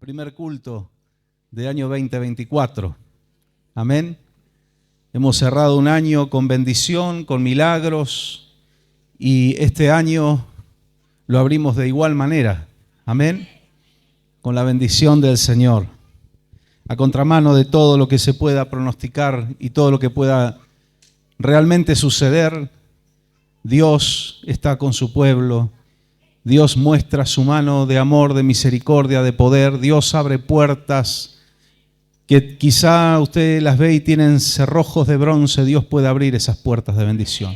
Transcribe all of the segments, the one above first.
Primer culto del año 2024. Amén. Hemos cerrado un año con bendición, con milagros, y este año lo abrimos de igual manera. Amén. Con la bendición del Señor. A contramano de todo lo que se pueda pronosticar y todo lo que pueda realmente suceder, Dios está con su pueblo. Dios muestra su mano de amor, de misericordia, de poder. Dios abre puertas que quizá usted las ve y tienen cerrojos de bronce. Dios puede abrir esas puertas de bendición.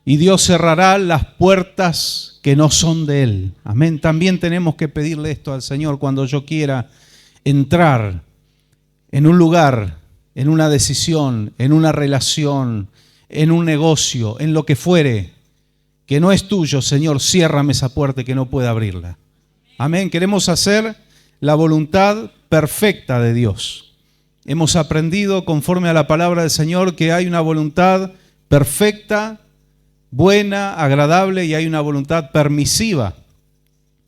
Y Dios cerrará las puertas que no son de Él. Amén. También tenemos que pedirle esto al Señor cuando yo quiera entrar en un lugar, en una decisión, en una relación, en un negocio, en lo que fuere, que no es tuyo. Señor, ciérrame esa puerta y que no pueda abrirla. Amén. Queremos hacer la voluntad perfecta de Dios. Hemos aprendido conforme a la palabra del Señor que hay una voluntad perfecta, buena, agradable, y hay una voluntad permisiva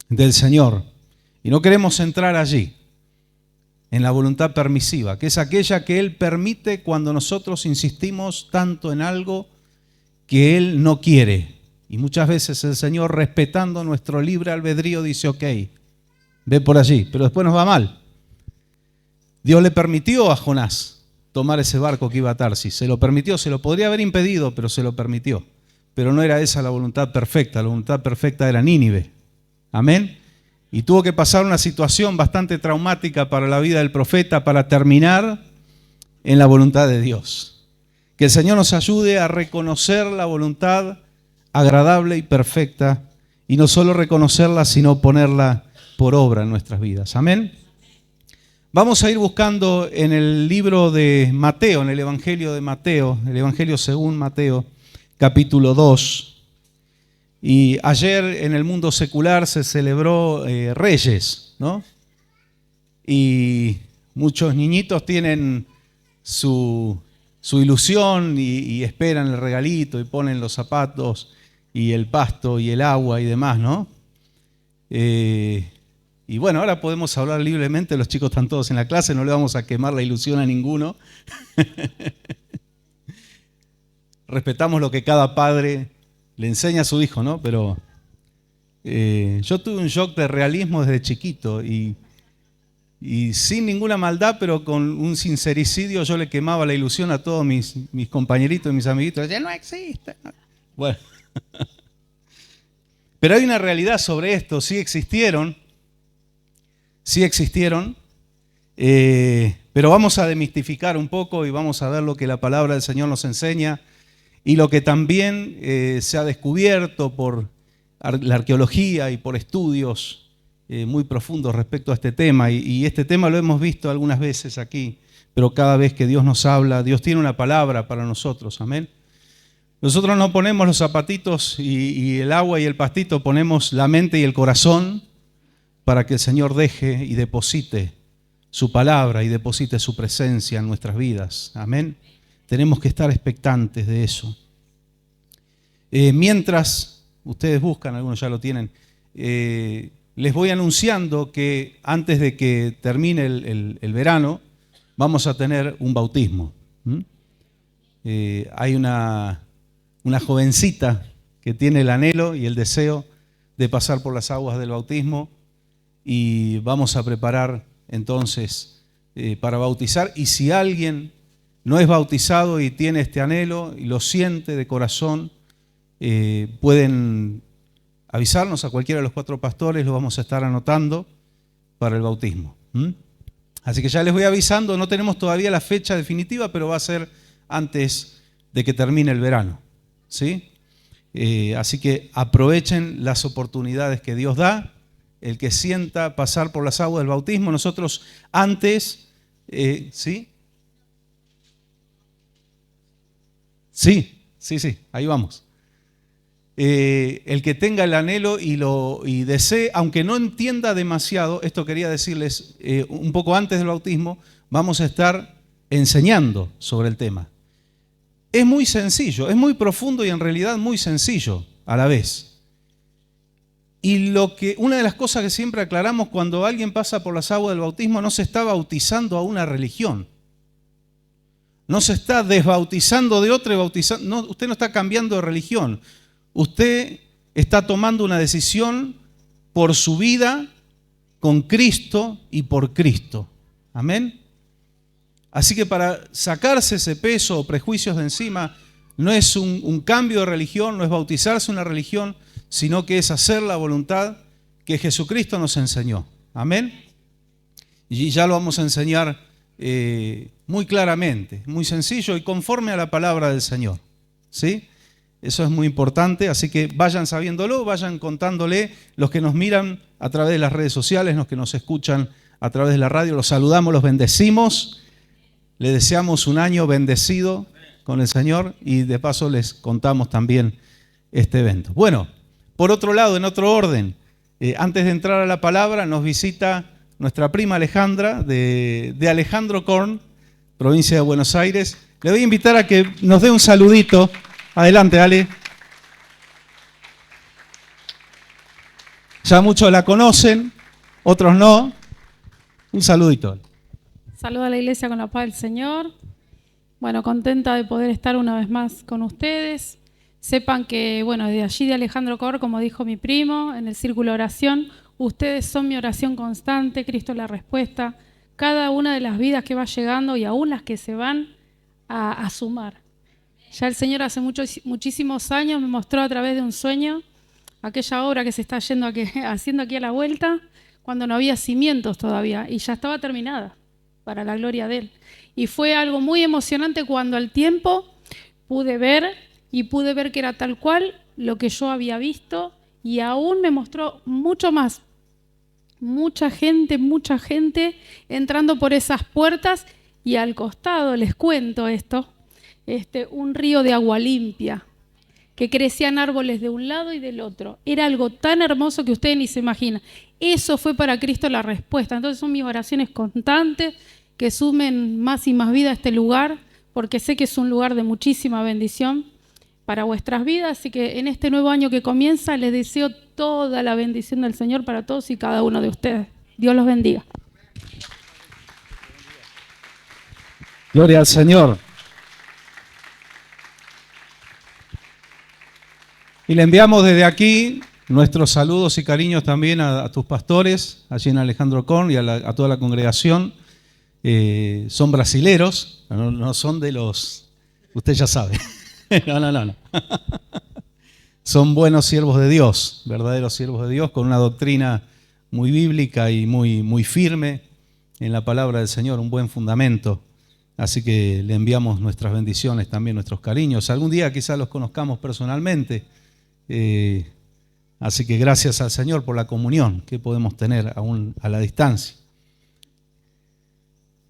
del Señor. Y no queremos entrar allí, en la voluntad permisiva, que es aquella que Él permite cuando nosotros insistimos tanto en algo que Él no quiere. Y muchas veces el Señor, respetando nuestro libre albedrío, dice: ok, ve por allí, pero después nos va mal. Dios le permitió a Jonás tomar ese barco que iba a Tarsis. Se lo permitió, se lo podría haber impedido, pero se lo permitió. Pero no era esa la voluntad perfecta. La voluntad perfecta era Nínive. Amén. Y tuvo que pasar una situación bastante traumática para la vida del profeta para terminar en la voluntad de Dios. Que el Señor nos ayude a reconocer la voluntad agradable y perfecta, y no solo reconocerla, sino ponerla por obra en nuestras vidas. Amén. Vamos a ir buscando en el libro de Mateo, en el Evangelio de Mateo, el Evangelio según Mateo, capítulo 2. Y ayer en el mundo secular se celebró Reyes, ¿no? Y muchos niñitos tienen su ilusión y esperan el regalito y ponen los zapatos y el pasto y el agua y demás, ¿no? Y bueno, ahora podemos hablar libremente, los chicos están todos en la clase, no le vamos a quemar la ilusión a ninguno. Respetamos lo que cada padre le enseña a su hijo, ¿no? Pero yo tuve un shock de realismo desde chiquito y sin ninguna maldad, pero con un sincericidio, yo le quemaba la ilusión a todos mis compañeritos y mis amiguitos. Ya no existe. Bueno. Pero hay una realidad sobre esto. Sí existieron, pero vamos a demistificar un poco y vamos a ver lo que la palabra del Señor nos enseña y lo que también se ha descubierto por la arqueología y por estudios muy profundos respecto a este tema. Y este tema lo hemos visto algunas veces aquí, pero cada vez que Dios nos habla, Dios tiene una palabra para nosotros. Amén. Nosotros no ponemos los zapatitos y el agua y el pastito, ponemos la mente y el corazón para que el Señor deje y deposite su palabra y deposite su presencia en nuestras vidas. Amén. Tenemos que estar expectantes de eso. Mientras ustedes buscan, algunos ya lo tienen, les voy anunciando que antes de que termine el verano vamos a tener un bautismo. Hay una jovencita que tiene el anhelo y el deseo de pasar por las aguas del bautismo y vamos a preparar entonces para bautizar. Y si alguien no es bautizado y tiene este anhelo y lo siente de corazón, pueden avisarnos a cualquiera de los 4 pastores, lo vamos a estar anotando para el bautismo. Así que ya les voy avisando, no tenemos todavía la fecha definitiva, pero va a ser antes de que termine el verano. ¿Sí? Así que aprovechen las oportunidades que Dios da. El que sienta pasar por las aguas del bautismo, nosotros antes, ¿sí? Sí, ahí vamos. El que tenga el anhelo y desee, aunque no entienda demasiado, esto quería decirles, un poco antes del bautismo, vamos a estar enseñando sobre el tema. Es muy sencillo, es muy profundo y en realidad muy sencillo a la vez. Y una de las cosas que siempre aclaramos, cuando alguien pasa por las aguas del bautismo, no se está bautizando a una religión. No se está desbautizando de otra y bautizando. No, usted no está cambiando de religión. Usted está tomando una decisión por su vida, con Cristo y por Cristo. Amén. Así que para sacarse ese peso o prejuicios de encima, no es un cambio de religión, no es bautizarse en una religión, sino que es hacer la voluntad que Jesucristo nos enseñó. Amén. Y ya lo vamos a enseñar muy claramente, muy sencillo y conforme a la palabra del Señor. ¿Sí? Eso es muy importante, así que vayan sabiéndolo, vayan contándole los que nos miran a través de las redes sociales, los que nos escuchan a través de la radio. Los saludamos, los bendecimos, les deseamos un año bendecido con el Señor y de paso les contamos también este evento. Bueno, por otro lado, en otro orden, antes de entrar a la palabra, nos visita nuestra prima Alejandra de Alejandro Korn, provincia de Buenos Aires. Le voy a invitar a que nos dé un saludito. Adelante, Ale. Ya muchos la conocen, otros no. Un saludito. Saludo a la iglesia con la paz del Señor. Bueno, contenta de poder estar una vez más con ustedes. Sepan que, bueno, de allí de Alejandro Cor, como dijo mi primo, en el círculo de oración, ustedes son mi oración constante, Cristo es la respuesta. Cada una de las vidas que va llegando y aún las que se van a sumar. Ya el Señor hace muchísimos años me mostró a través de un sueño aquella obra que se está haciendo aquí a la vuelta, cuando no había cimientos todavía y ya estaba terminada para la gloria de Él. Y fue algo muy emocionante cuando al tiempo pude ver que era tal cual lo que yo había visto y aún me mostró mucho más. Mucha gente entrando por esas puertas y al costado, les cuento esto, un río de agua limpia, que crecían árboles de un lado y del otro. Era algo tan hermoso que ustedes ni se imaginan. Eso fue para Cristo la respuesta. Entonces son mis oraciones constantes, que sumen más y más vida a este lugar, porque sé que es un lugar de muchísima bendición para vuestras vidas. Así que en este nuevo año que comienza, les deseo toda la bendición del Señor para todos y cada uno de ustedes. Dios los bendiga. Gloria al Señor. Y le enviamos desde aquí nuestros saludos y cariños también a tus pastores, allí en Alejandro Korn y a toda la congregación. Son brasileros, no son de los... Usted ya sabe. No. Son buenos siervos de Dios, verdaderos siervos de Dios, con una doctrina muy bíblica y muy firme en la palabra del Señor, un buen fundamento. Así que le enviamos nuestras bendiciones, también nuestros cariños. Algún día quizás los conozcamos personalmente. Así que gracias al Señor por la comunión que podemos tener aún a la distancia.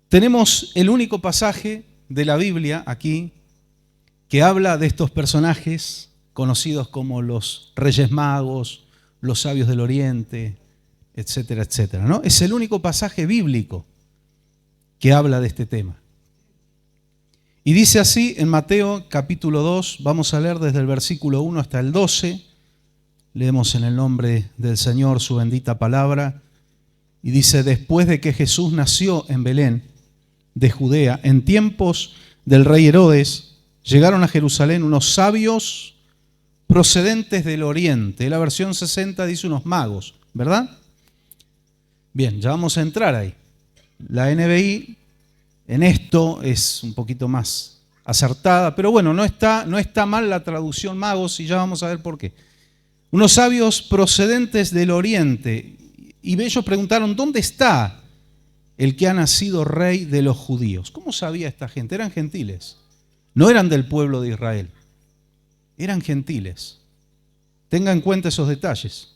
Tenemos el único pasaje de la Biblia aquí que habla de estos personajes conocidos como los Reyes Magos, los sabios del Oriente, etcétera, etcétera, ¿no? Es el único pasaje bíblico que habla de este tema. Y dice así en Mateo capítulo 2, vamos a leer desde el versículo 1 hasta el 12, leemos en el nombre del Señor su bendita palabra, y dice: después de que Jesús nació en Belén de Judea, en tiempos del rey Herodes, llegaron a Jerusalén unos sabios procedentes del oriente. La versión 60 dice unos magos, ¿verdad? Bien, ya vamos a entrar ahí. La NBI en esto es un poquito más acertada, pero bueno, no está mal la traducción magos y ya vamos a ver por qué. Unos sabios procedentes del oriente, y ellos preguntaron: ¿dónde está el que ha nacido rey de los judíos? ¿Cómo sabía esta gente? Eran gentiles, no eran del pueblo de Israel, eran gentiles. Tenga en cuenta esos detalles.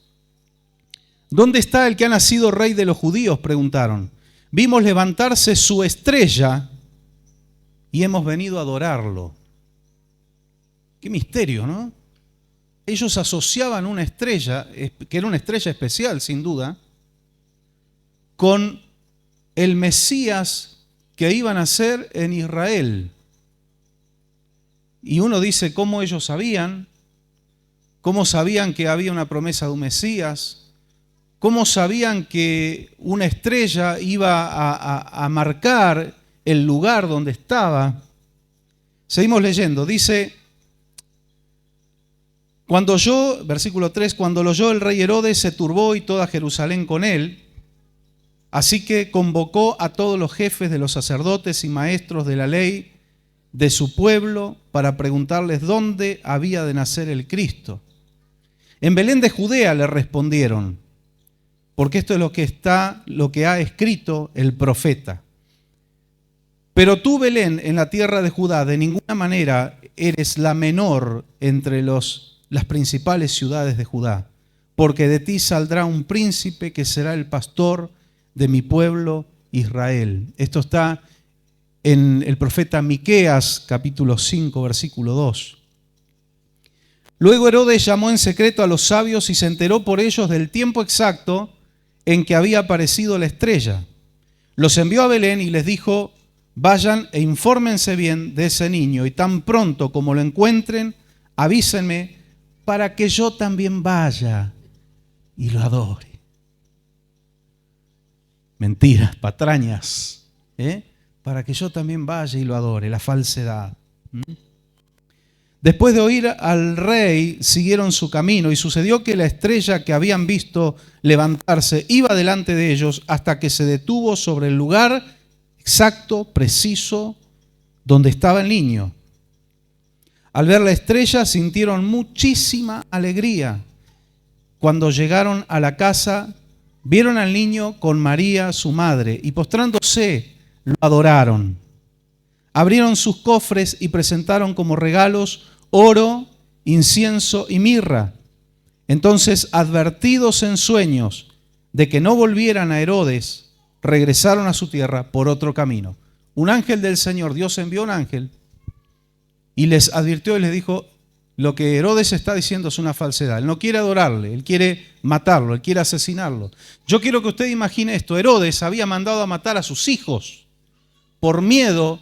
¿Dónde está el que ha nacido rey de los judíos?, preguntaron. Vimos levantarse su estrella y hemos venido a adorarlo. Qué misterio, ¿no? Ellos asociaban una estrella, que era una estrella especial sin duda, con el Mesías que iban a ser en Israel. Y uno dice: ¿cómo ellos sabían? ¿Cómo sabían que había una promesa de un Mesías? ¿Cómo sabían que una estrella iba a marcar el lugar donde estaba? Seguimos leyendo, dice, versículo 3, cuando lo oyó el rey Herodes se turbó y toda Jerusalén con él, así que convocó a todos los jefes de los sacerdotes y maestros de la ley de su pueblo para preguntarles dónde había de nacer el Cristo. En Belén de Judea le respondieron, porque esto es lo que ha escrito el profeta. Pero tú, Belén, en la tierra de Judá, de ninguna manera eres la menor entre las principales ciudades de Judá, porque de ti saldrá un príncipe que será el pastor de mi pueblo Israel. Esto está en el profeta Miqueas, capítulo 5, versículo 2. Luego Herodes llamó en secreto a los sabios y se enteró por ellos del tiempo exacto en que había aparecido la estrella. Los envió a Belén y les dijo, vayan e infórmense bien de ese niño y tan pronto como lo encuentren, avísenme para que yo también vaya y lo adore. Mentiras, patrañas, para que yo también vaya y lo adore, la falsedad. Después de oír al rey, siguieron su camino y sucedió que la estrella que habían visto levantarse iba delante de ellos hasta que se detuvo sobre el lugar exacto, preciso, donde estaba el niño. Al ver la estrella sintieron muchísima alegría. Cuando llegaron a la casa, vieron al niño con María, su madre, y postrándose, lo adoraron. Abrieron sus cofres y presentaron como regalos oro, incienso y mirra. Entonces, advertidos en sueños de que no volvieran a Herodes, regresaron a su tierra por otro camino. Un ángel del Señor, Dios envió un ángel y les advirtió y les dijo, lo que Herodes está diciendo es una falsedad. Él no quiere adorarle, él quiere matarlo, él quiere asesinarlo. Yo quiero que usted imagine esto. Herodes había mandado a matar a sus hijos por miedo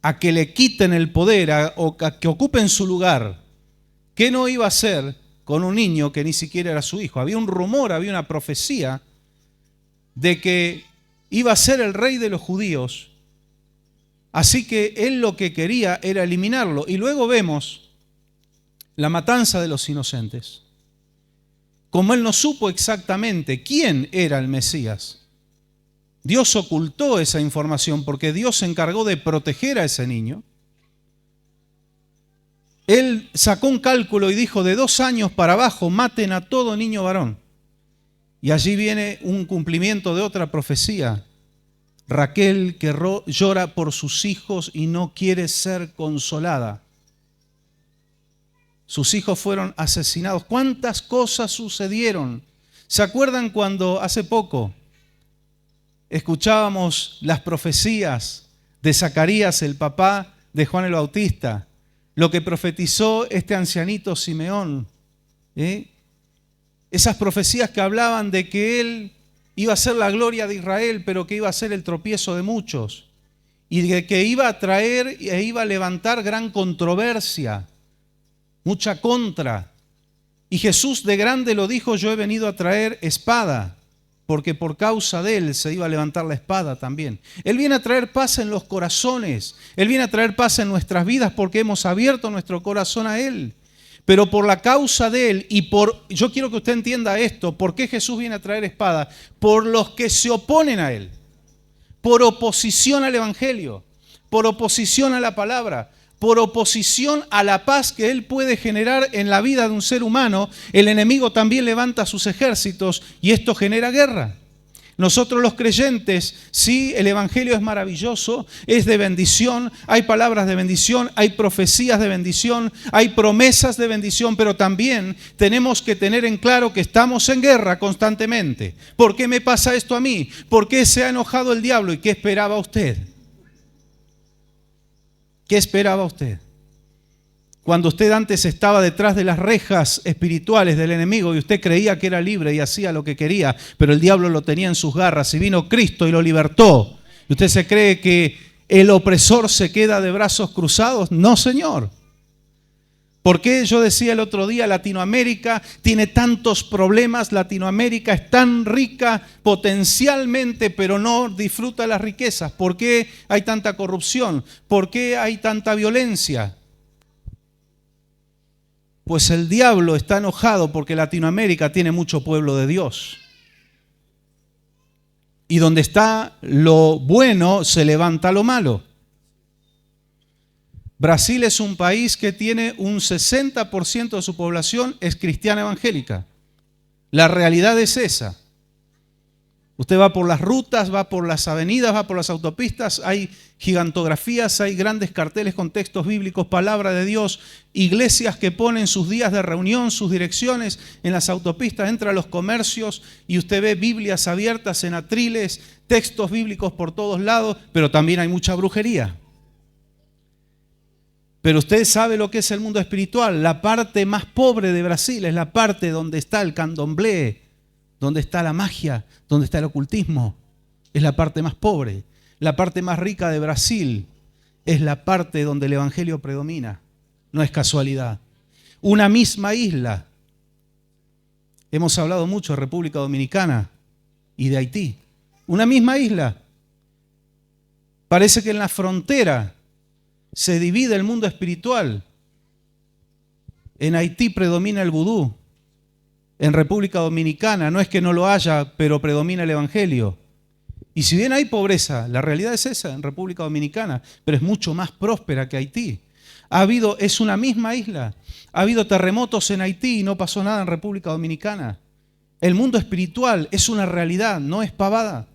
a que le quiten el poder o a que ocupen su lugar. ¿Qué no iba a hacer con un niño que ni siquiera era su hijo? Había un rumor, había una profecía de que iba a ser el rey de los judíos. Así que él lo que quería era eliminarlo. Y luego vemos la matanza de los inocentes. Como él no supo exactamente quién era el Mesías, Dios ocultó esa información porque Dios se encargó de proteger a ese niño. Él sacó un cálculo y dijo, de 2 años para abajo maten a todo niño varón. Y allí viene un cumplimiento de otra profecía. Raquel que llora por sus hijos y no quiere ser consolada. Sus hijos fueron asesinados. ¿Cuántas cosas sucedieron? ¿Se acuerdan cuando hace poco escuchábamos las profecías de Zacarías, el papá de Juan el Bautista? Lo que profetizó este ancianito Simeón. Esas profecías que hablaban de que él iba a ser la gloria de Israel, pero que iba a ser el tropiezo de muchos. Y de que iba a traer e iba a levantar gran controversia, mucha contra. Y Jesús de grande lo dijo, yo he venido a traer espada, porque por causa de él se iba a levantar la espada también. Él viene a traer paz en los corazones, él viene a traer paz en nuestras vidas porque hemos abierto nuestro corazón a él. Pero por la causa de él yo quiero que usted entienda esto, ¿por qué Jesús viene a traer espada? Por los que se oponen a él, por oposición al evangelio, por oposición a la palabra, por oposición a la paz que él puede generar en la vida de un ser humano. El enemigo también levanta sus ejércitos y esto genera guerra. Nosotros los creyentes, sí, el evangelio es maravilloso, es de bendición, hay palabras de bendición, hay profecías de bendición, hay promesas de bendición, pero también tenemos que tener en claro que estamos en guerra constantemente. ¿Por qué me pasa esto a mí? ¿Por qué se ha enojado el diablo? ¿Y qué esperaba usted? ¿Qué esperaba usted? Cuando usted antes estaba detrás de las rejas espirituales del enemigo y usted creía que era libre y hacía lo que quería, pero el diablo lo tenía en sus garras y vino Cristo y lo libertó. ¿Y usted se cree que el opresor se queda de brazos cruzados? No, señor. ¿Por qué yo decía el otro día, Latinoamérica tiene tantos problemas? Latinoamérica es tan rica potencialmente, pero no disfruta las riquezas. ¿Por qué hay tanta corrupción? ¿Por qué hay tanta violencia? Pues el diablo está enojado porque Latinoamérica tiene mucho pueblo de Dios. Y donde está lo bueno, se levanta lo malo. Brasil es un país que tiene un 60% de su población es cristiana evangélica. La realidad es esa. Usted va por las rutas, va por las avenidas, va por las autopistas, hay gigantografías, hay grandes carteles con textos bíblicos, palabra de Dios, iglesias que ponen sus días de reunión, sus direcciones en las autopistas, entra a los comercios y usted ve Biblias abiertas en atriles, textos bíblicos por todos lados, pero también hay mucha brujería. Pero usted sabe lo que es el mundo espiritual. La parte más pobre de Brasil es la parte donde está el candomblé, donde está la magia, donde está el ocultismo. Es la parte más pobre. La parte más rica de Brasil es la parte donde el evangelio predomina. No es casualidad. Una misma isla. Hemos hablado mucho de República Dominicana y de Haití. Una misma isla. Parece que en la frontera se divide el mundo espiritual. En Haití predomina el vudú. En República Dominicana no es que no lo haya, pero predomina el evangelio. Y si bien hay pobreza, la realidad es esa en República Dominicana, pero es mucho más próspera que Haití. Es una misma isla. Ha habido terremotos en Haití y no pasó nada en República Dominicana. El mundo espiritual es una realidad, no es pavada.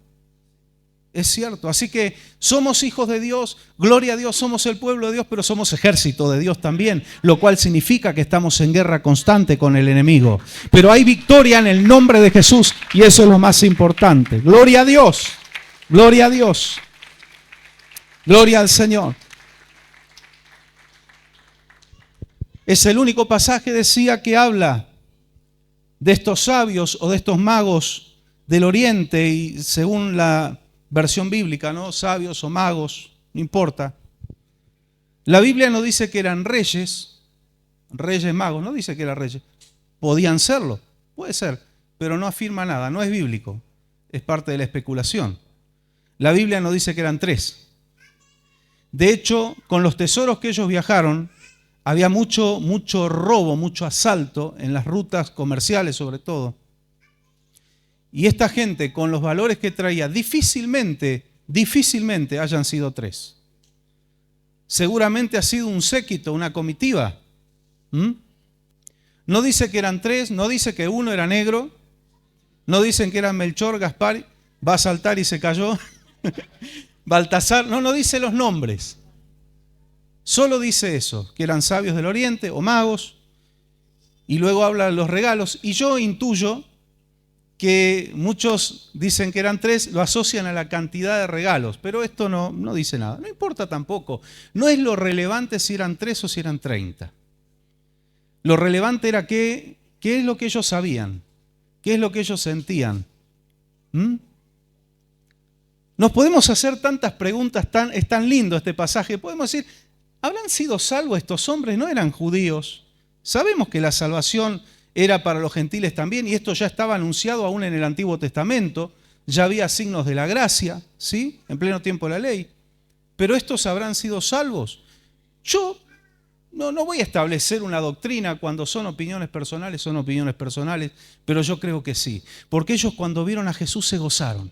Es cierto, así que somos hijos de Dios, gloria a Dios, somos el pueblo de Dios, pero somos ejército de Dios también, lo cual significa que estamos en guerra constante con el enemigo. Pero hay victoria en el nombre de Jesús y eso es lo más importante. Gloria a Dios, gloria a Dios, gloria al Señor. Es el único pasaje, decía, que habla de estos sabios o de estos magos del oriente y según la versión bíblica, ¿no? Sabios o magos, no importa. La Biblia no dice que eran reyes magos, no dice que eran reyes. Podían serlo, puede ser, pero no afirma nada, no es bíblico, es parte de la especulación. La Biblia no dice que eran tres. De hecho, con los tesoros que ellos viajaron, había mucho robo, mucho asalto en las rutas comerciales sobre todo. Y esta gente, con los valores que traía, difícilmente hayan sido tres. Seguramente ha sido un séquito, una comitiva. No dice que eran tres, no dice que uno era negro, no dicen que eran Melchor, Gaspar, va a saltar y se cayó, Baltasar, no dice los nombres. Solo dice eso, que eran sabios del oriente o magos, y luego habla de los regalos. Y yo intuyo que muchos dicen que eran tres, lo asocian a la cantidad de regalos, pero esto no dice nada. No importa tampoco. No es lo relevante si eran 3 o si eran 30. Lo relevante era qué es lo que ellos sabían, qué es lo que ellos sentían. Nos podemos hacer tantas preguntas, es tan lindo este pasaje. Podemos decir, ¿habrán sido salvos estos hombres? No eran judíos. Sabemos que la salvación era para los gentiles también, y esto ya estaba anunciado aún en el Antiguo Testamento, ya había signos de la gracia, ¿sí? En pleno tiempo de la ley, pero estos habrán sido salvos. Yo no voy a establecer una doctrina cuando son opiniones personales, pero yo creo que sí, porque ellos cuando vieron a Jesús se gozaron.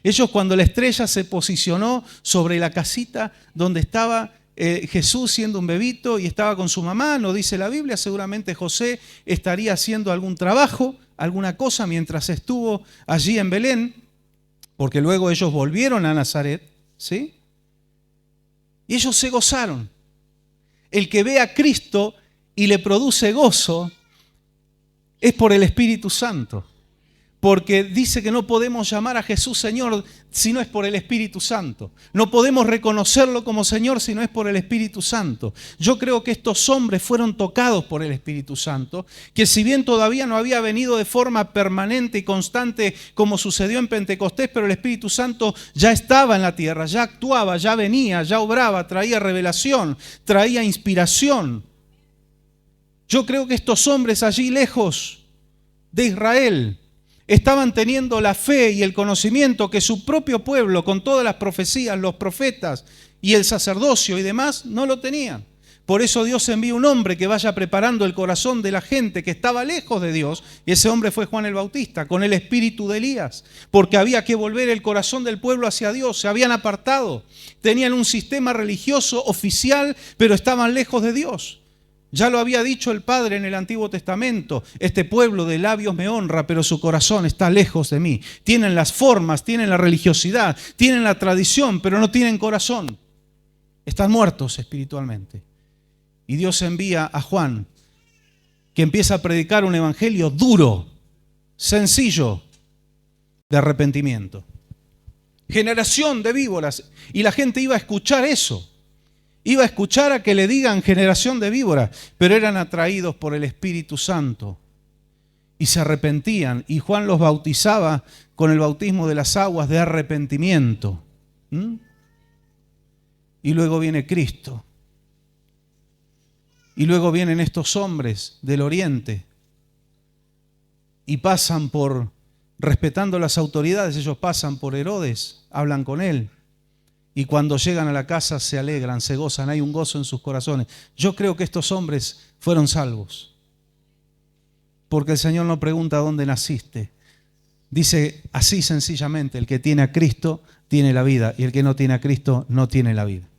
Ellos cuando la estrella se posicionó sobre la casita donde estaba Jesús siendo un bebito y estaba con su mamá, no dice la Biblia, seguramente José estaría haciendo algún trabajo, alguna cosa mientras estuvo allí en Belén, porque luego ellos volvieron a Nazaret, ¿sí? Y ellos se gozaron. El que ve a Cristo y le produce gozo es por el Espíritu Santo. Porque dice que no podemos llamar a Jesús Señor si no es por el Espíritu Santo. No podemos reconocerlo como Señor si no es por el Espíritu Santo. Yo creo que estos hombres fueron tocados por el Espíritu Santo, que si bien todavía no había venido de forma permanente y constante como sucedió en Pentecostés, pero el Espíritu Santo ya estaba en la tierra, ya actuaba, ya venía, ya obraba, traía revelación, traía inspiración. Yo creo que estos hombres allí lejos de Israel estaban teniendo la fe y el conocimiento que su propio pueblo, con todas las profecías, los profetas y el sacerdocio y demás, no lo tenían. Por eso Dios envía un hombre que vaya preparando el corazón de la gente que estaba lejos de Dios, y ese hombre fue Juan el Bautista, con el espíritu de Elías, porque había que volver el corazón del pueblo hacia Dios. Se habían apartado, tenían un sistema religioso oficial, pero estaban lejos de Dios. Ya lo había dicho el Padre en el Antiguo Testamento: este pueblo de labios me honra, pero su corazón está lejos de mí. Tienen las formas, tienen la religiosidad, tienen la tradición, pero no tienen corazón. Están muertos espiritualmente. Y Dios envía a Juan, que empieza a predicar un evangelio duro, sencillo, de arrepentimiento. Generación de víboras. Y la gente iba a escuchar eso. Iba a escuchar a que le digan generación de víboras, pero eran atraídos por el Espíritu Santo y se arrepentían. Y Juan los bautizaba con el bautismo de las aguas de arrepentimiento. Y luego viene Cristo. Y luego vienen estos hombres del oriente y pasan por, respetando las autoridades, ellos pasan por Herodes, hablan con él. Y cuando llegan a la casa se alegran, se gozan, hay un gozo en sus corazones. Yo creo que estos hombres fueron salvos. Porque el Señor no pregunta dónde naciste. Dice así sencillamente: el que tiene a Cristo tiene la vida, y el que no tiene a Cristo no tiene la vida.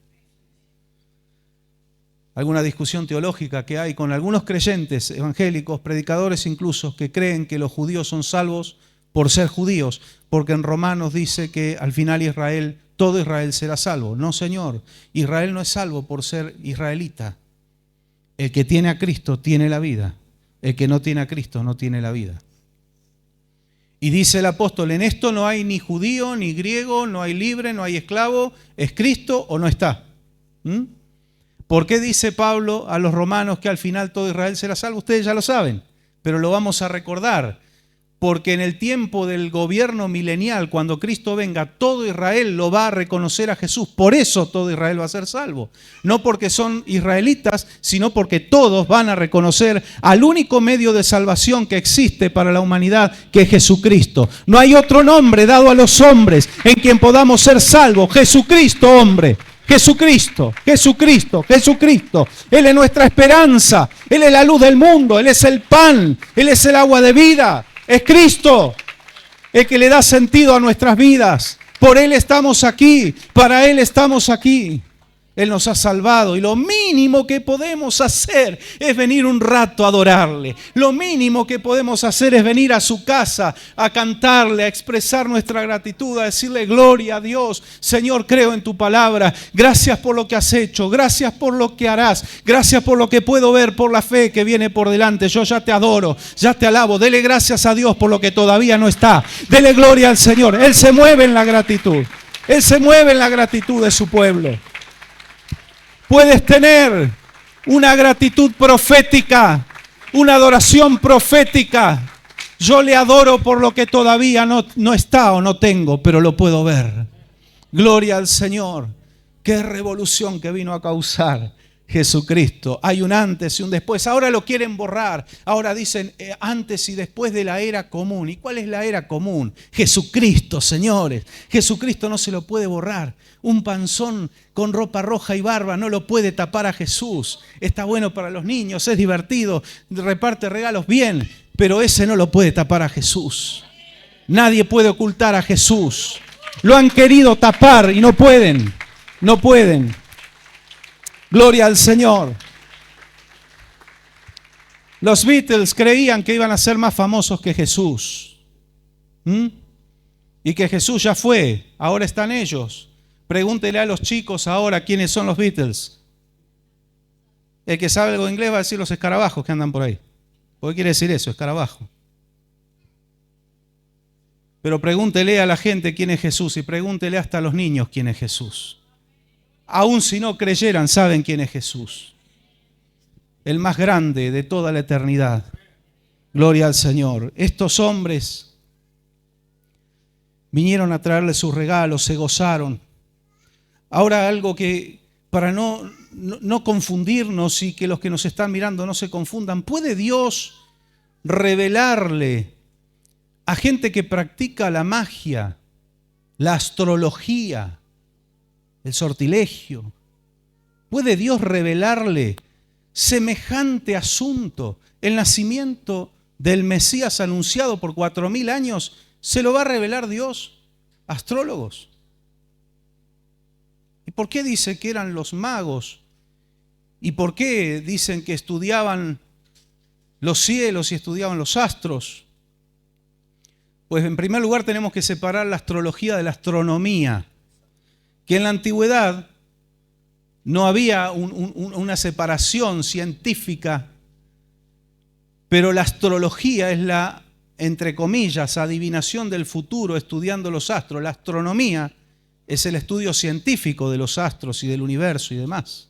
Alguna discusión teológica que hay con algunos creyentes evangélicos, predicadores incluso, que creen que los judíos son salvos por ser judíos, porque en Romanos dice que al final Israel, todo Israel será salvo. No, señor, Israel no es salvo por ser israelita. El que tiene a Cristo tiene la vida, el que no tiene a Cristo no tiene la vida. Y dice el apóstol: en esto no hay ni judío ni griego, no hay libre, no hay esclavo, es Cristo o no está. ¿Por qué dice Pablo a los romanos que al final todo Israel será salvo? Ustedes ya lo saben, pero lo vamos a recordar. Porque en el tiempo del gobierno milenial, cuando Cristo venga, todo Israel lo va a reconocer a Jesús. Por eso todo Israel va a ser salvo. No porque son israelitas, sino porque todos van a reconocer al único medio de salvación que existe para la humanidad, que es Jesucristo. No hay otro nombre dado a los hombres en quien podamos ser salvos. Jesucristo, hombre. Jesucristo, Jesucristo, Jesucristo. Él es nuestra esperanza. Él es la luz del mundo. Él es el pan. Él es el agua de vida. Es Cristo el que le da sentido a nuestras vidas. Por Él estamos aquí. Para Él estamos aquí. Él nos ha salvado y lo mínimo que podemos hacer es venir un rato a adorarle. Lo mínimo que podemos hacer es venir a su casa a cantarle, a expresar nuestra gratitud, a decirle: gloria a Dios. Señor, creo en tu palabra. Gracias por lo que has hecho. Gracias por lo que harás. Gracias por lo que puedo ver, por la fe que viene por delante. Yo ya te adoro, ya te alabo. Dele gracias a Dios por lo que todavía no está. Dele gloria al Señor. Él se mueve en la gratitud. Él se mueve en la gratitud de su pueblo. Puedes tener una gratitud profética, una adoración profética. Yo le adoro por lo que todavía no está o no tengo, pero lo puedo ver. Gloria al Señor. Qué revolución que vino a causar Jesucristo. Hay un antes y un después. Ahora lo quieren borrar. Ahora dicen antes y después de la era común. ¿Y cuál es la era común? Jesucristo, señores. Jesucristo no se lo puede borrar. Un panzón con ropa roja y barba no lo puede tapar a Jesús. Está bueno para los niños, es divertido, reparte regalos bien, pero ese no lo puede tapar a Jesús. Nadie puede ocultar a Jesús. Lo han querido tapar y no pueden. No pueden. Gloria al Señor. Los Beatles creían que iban a ser más famosos que Jesús. Y que Jesús ya fue, ahora están ellos. Pregúntele a los chicos ahora quiénes son los Beatles. El que sabe algo de inglés va a decir los escarabajos que andan por ahí. ¿Por qué quiere decir eso, escarabajo? Pero pregúntele a la gente quién es Jesús y pregúntele hasta a los niños quién es Jesús. Aún si no creyeran, saben quién es Jesús. El más grande de toda la eternidad. Gloria al Señor. Estos hombres vinieron a traerle sus regalos, se gozaron. Ahora algo que para no confundirnos y que los que nos están mirando no se confundan, ¿puede Dios revelarle a gente que practica la magia, la astrología, el sortilegio? ¿Puede Dios revelarle semejante asunto? El nacimiento del Mesías anunciado por 4000 años, ¿se lo va a revelar Dios? Astrólogos. ¿Y por qué dice que eran los magos? ¿Y por qué dicen que estudiaban los cielos y estudiaban los astros? Pues en primer lugar tenemos que separar la astrología de la astronomía, que en la antigüedad no había una separación científica, pero la astrología es la, entre comillas, adivinación del futuro estudiando los astros. La astronomía es el estudio científico de los astros y del universo y demás.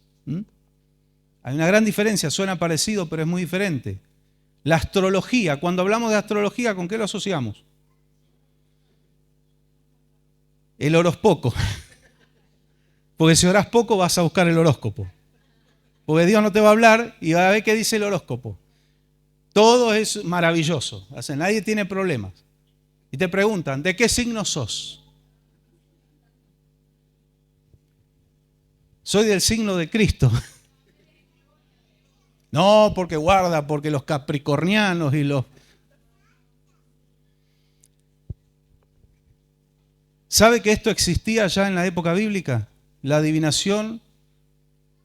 Hay una gran diferencia, suena parecido, pero es muy diferente. La astrología, cuando hablamos de astrología, ¿con qué lo asociamos? El horóscopo. Porque si orás poco vas a buscar el horóscopo. Porque Dios no te va a hablar y va a ver qué dice el horóscopo. Todo es maravilloso. O sea, nadie tiene problemas. Y te preguntan, ¿de qué signo sos? Soy del signo de Cristo. No, porque guarda, porque los capricornianos y los... ¿Sabe que esto existía ya en la época bíblica? La adivinación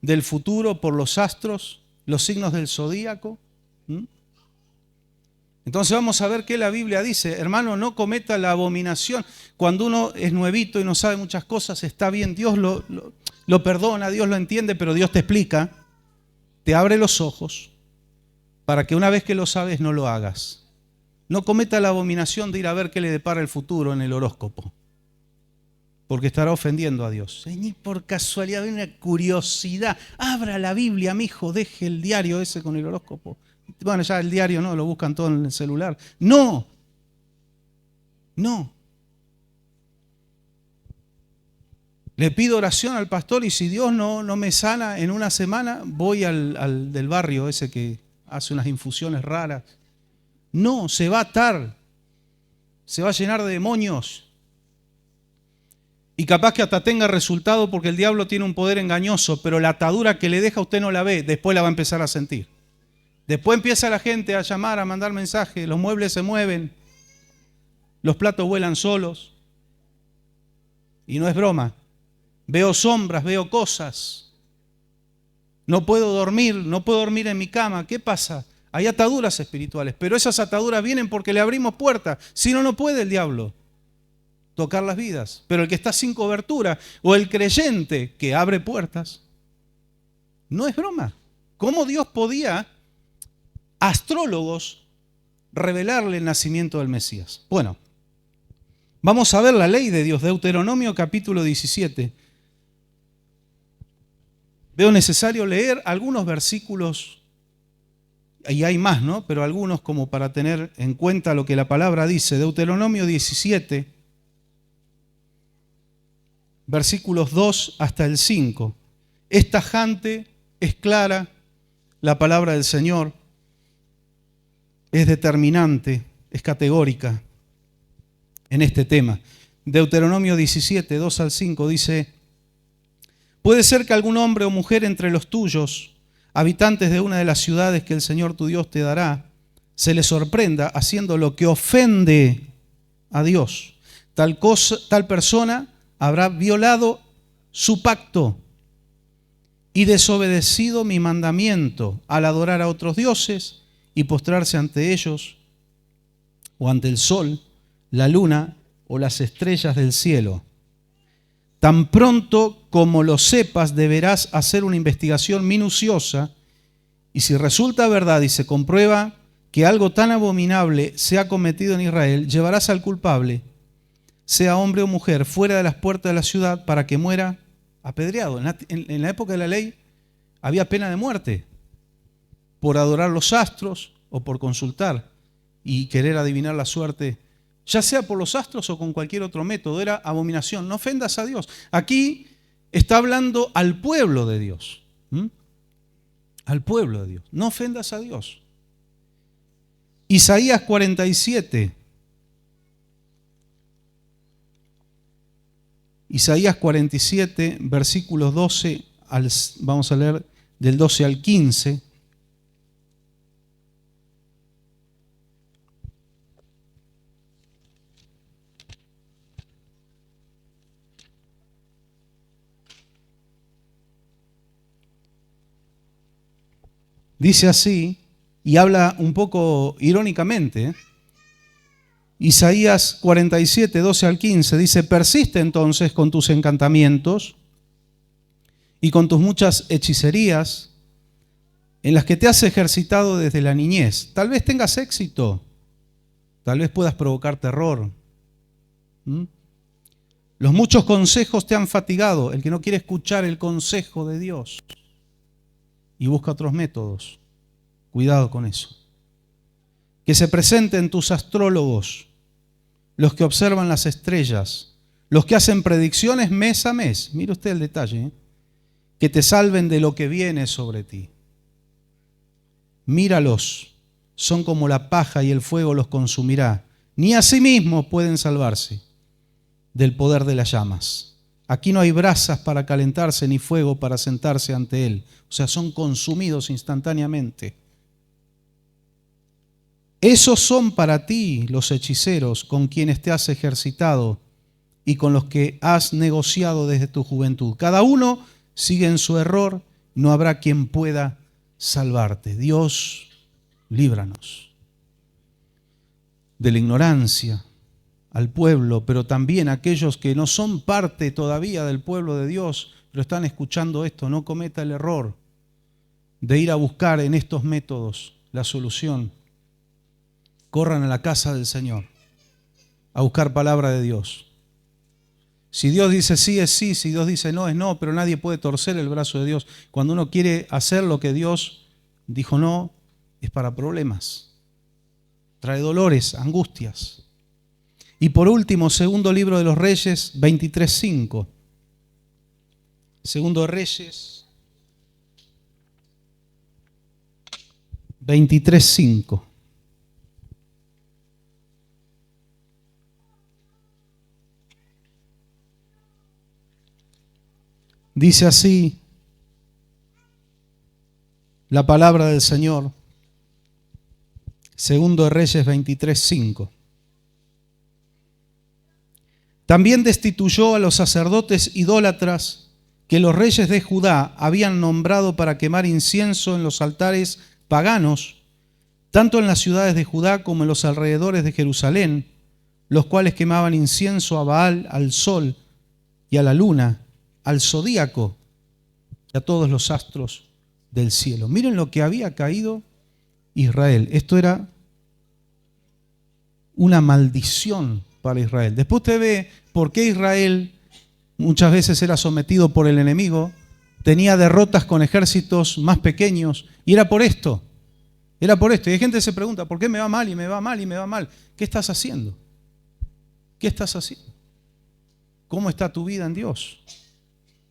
del futuro por los astros, los signos del zodíaco. Entonces vamos a ver qué la Biblia dice. Hermano, no cometa la abominación. Cuando uno es nuevito y no sabe muchas cosas, está bien, Dios lo perdona, Dios lo entiende, pero Dios te explica, te abre los ojos para que una vez que lo sabes no lo hagas. No cometa la abominación de ir a ver qué le depara el futuro en el horóscopo, porque estará ofendiendo a Dios. Ni por casualidad, hay una curiosidad. Abra la Biblia, mijo, deje el diario ese con el horóscopo. Bueno, ya el diario no, lo buscan todo en el celular. No. Le pido oración al pastor y si Dios no me sana en una semana, voy al del barrio ese que hace unas infusiones raras. No, se va a atar. Se va a llenar de demonios. Y capaz que hasta tenga resultado porque el diablo tiene un poder engañoso, pero la atadura que le deja usted no la ve, después la va a empezar a sentir. Después empieza la gente a llamar, a mandar mensajes, los muebles se mueven, los platos vuelan solos. Y no es broma. Veo sombras, veo cosas. No puedo dormir en mi cama. ¿Qué pasa? Hay ataduras espirituales, pero esas ataduras vienen porque le abrimos puertas. Si no, no puede el diablo tocar las vidas. Pero el que está sin cobertura o el creyente que abre puertas, no es broma. ¿Cómo Dios podía, astrólogos, revelarle el nacimiento del Mesías? Bueno, vamos a ver la ley de Dios, Deuteronomio capítulo 17. Veo necesario leer algunos versículos, y hay más, ¿no? Pero algunos como para tener en cuenta lo que la palabra dice. Deuteronomio 17, versículos 2 hasta el 5. Es tajante, es clara la palabra del Señor, es determinante, es categórica en este tema. Deuteronomio 17, 2 al 5 dice: puede ser que algún hombre o mujer entre los tuyos, habitantes de una de las ciudades que el Señor tu Dios te dará, se le sorprenda haciendo lo que ofende a Dios. Tal persona habrá violado su pacto y desobedecido mi mandamiento al adorar a otros dioses y postrarse ante ellos o ante el sol, la luna o las estrellas del cielo. Tan pronto como lo sepas, deberás hacer una investigación minuciosa y si resulta verdad y se comprueba que algo tan abominable se ha cometido en Israel, llevarás al culpable, sea hombre o mujer, fuera de las puertas de la ciudad para que muera apedreado. En la época de la ley había pena de muerte por adorar los astros o por consultar y querer adivinar la suerte, ya sea por los astros o con cualquier otro método. Era abominación. No ofendas a Dios. Aquí está hablando al pueblo de Dios. Al pueblo de Dios. No ofendas a Dios. Isaías 47. Isaías 47, versículos 12, vamos a leer del 12 al 15. Dice así, y habla un poco irónicamente, Isaías 47, 12 al 15, dice: persiste entonces con tus encantamientos y con tus muchas hechicerías en las que te has ejercitado desde la niñez. Tal vez tengas éxito, tal vez puedas provocar terror. Los muchos consejos te han fatigado, el que no quiere escuchar el consejo de Dios y busca otros métodos. Cuidado con eso. Que se presenten tus astrólogos, los que observan las estrellas, los que hacen predicciones mes a mes. Mire usted el detalle, que te salven de lo que viene sobre ti. Míralos, son como la paja y el fuego los consumirá. Ni a sí mismos pueden salvarse del poder de las llamas. Aquí no hay brasas para calentarse ni fuego para sentarse ante él. O sea, son consumidos instantáneamente. Esos son para ti los hechiceros con quienes te has ejercitado y con los que has negociado desde tu juventud. Cada uno sigue en su error, no habrá quien pueda salvarte. Dios, líbranos de la ignorancia al pueblo, pero también a aquellos que no son parte todavía del pueblo de Dios, pero están escuchando esto. No cometa el error de ir a buscar en estos métodos la solución. Corran a la casa del Señor a buscar palabra de Dios. Si Dios dice sí, es sí. Si Dios dice no, es no. Pero nadie puede torcer el brazo de Dios. Cuando uno quiere hacer lo que Dios dijo no, es para problemas. Trae dolores, angustias. Y por último, segundo libro de los Reyes, 23:5. Segundo de Reyes, 23:5. Dice así la palabra del Señor. Segundo de Reyes 23:5. También destituyó a los sacerdotes idólatras que los reyes de Judá habían nombrado para quemar incienso en los altares paganos, tanto en las ciudades de Judá como en los alrededores de Jerusalén, los cuales quemaban incienso a Baal, al sol y a la luna, al zodíaco y a todos los astros del cielo. Miren lo que había caído Israel. Esto era una maldición para Israel. Después usted ve por qué Israel muchas veces era sometido por el enemigo, tenía derrotas con ejércitos más pequeños, y era por esto. Era por esto. Y hay gente que se pregunta, ¿por qué me va mal y me va mal y me va mal? ¿Qué estás haciendo? ¿Qué estás haciendo? ¿Cómo está tu vida en Dios?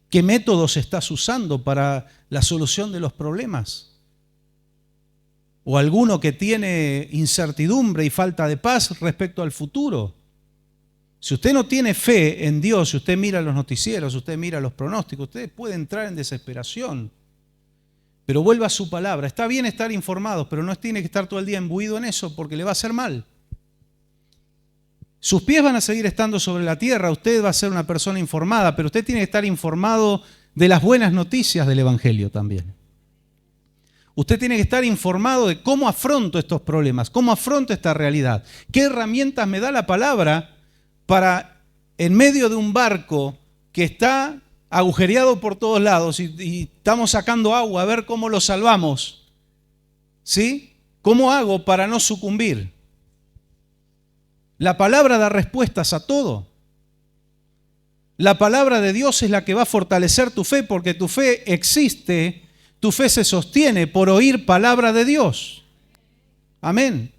¿Qué métodos estás usando para la solución de los problemas? ¿O alguno que tiene incertidumbre y falta de paz respecto al futuro? Si usted no tiene fe en Dios, si usted mira los noticieros, si usted mira los pronósticos, usted puede entrar en desesperación. Pero vuelva a su palabra. Está bien estar informados, pero no tiene que estar todo el día imbuido en eso porque le va a hacer mal. Sus pies van a seguir estando sobre la tierra, usted va a ser una persona informada, pero usted tiene que estar informado de las buenas noticias del Evangelio también. Usted tiene que estar informado de cómo afronto estos problemas, cómo afronto esta realidad, qué herramientas me da la palabra para, en medio de un barco que está agujereado por todos lados y estamos sacando agua, a ver cómo lo salvamos. ¿Sí? ¿Cómo hago para no sucumbir? La palabra da respuestas a todo. La palabra de Dios es la que va a fortalecer tu fe, porque tu fe existe, tu fe se sostiene por oír palabra de Dios. Amén.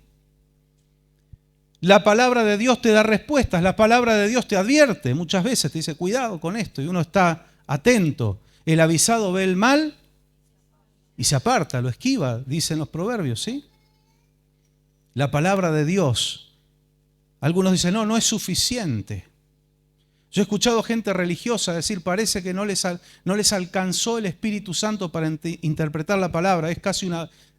La palabra de Dios te da respuestas, la palabra de Dios te advierte. Muchas veces te dice, cuidado con esto, y uno está atento. El avisado ve el mal y se aparta, lo esquiva, dicen los proverbios, ¿sí? La palabra de Dios. Algunos dicen, no es suficiente. Yo he escuchado gente religiosa decir, parece que no les alcanzó el Espíritu Santo para interpretar la palabra.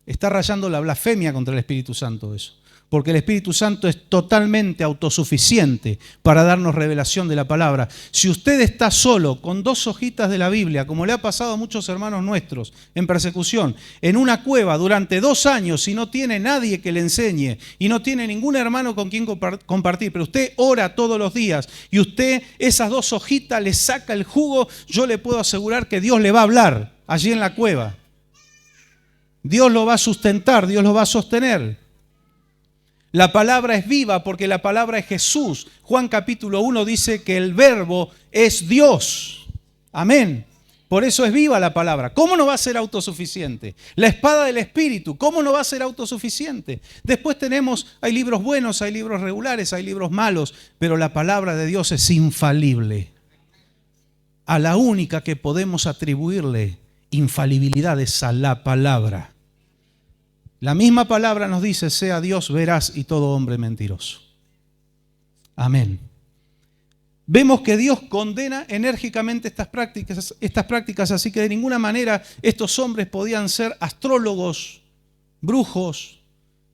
Está rayando la blasfemia contra el Espíritu Santo eso. Porque el Espíritu Santo es totalmente autosuficiente para darnos revelación de la palabra. Si usted está solo con 2 hojitas de la Biblia, como le ha pasado a muchos hermanos nuestros en persecución, en una cueva durante 2 años y no tiene nadie que le enseñe y no tiene ningún hermano con quien compartir, pero usted ora todos los días y usted esas 2 hojitas le saca el jugo, yo le puedo asegurar que Dios le va a hablar allí en la cueva. Dios lo va a sustentar, Dios lo va a sostener. La palabra es viva porque la palabra es Jesús. Juan capítulo 1 dice que el verbo es Dios. Amén. Por eso es viva la palabra. ¿Cómo no va a ser autosuficiente? La espada del Espíritu, ¿cómo no va a ser autosuficiente? Después hay libros buenos, hay libros regulares, hay libros malos, pero la palabra de Dios es infalible. A la única que podemos atribuirle infalibilidad es a la palabra. La misma palabra nos dice, sea Dios veraz y todo hombre mentiroso. Amén. Vemos que Dios condena enérgicamente estas prácticas, así que de ninguna manera estos hombres podían ser astrólogos, brujos,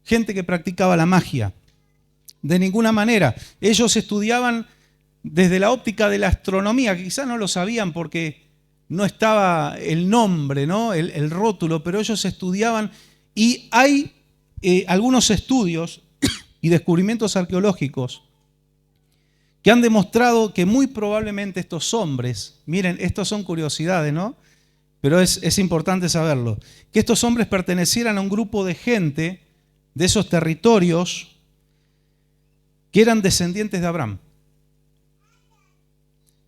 gente que practicaba la magia. De ninguna manera. Ellos estudiaban desde la óptica de la astronomía, que quizás no lo sabían porque no estaba el nombre, ¿no? el rótulo, pero ellos estudiaban. Y hay algunos estudios y descubrimientos arqueológicos que han demostrado que muy probablemente estos hombres, miren, estos son curiosidades, ¿no? Pero es importante saberlo, que estos hombres pertenecieran a un grupo de gente de esos territorios que eran descendientes de Abraham.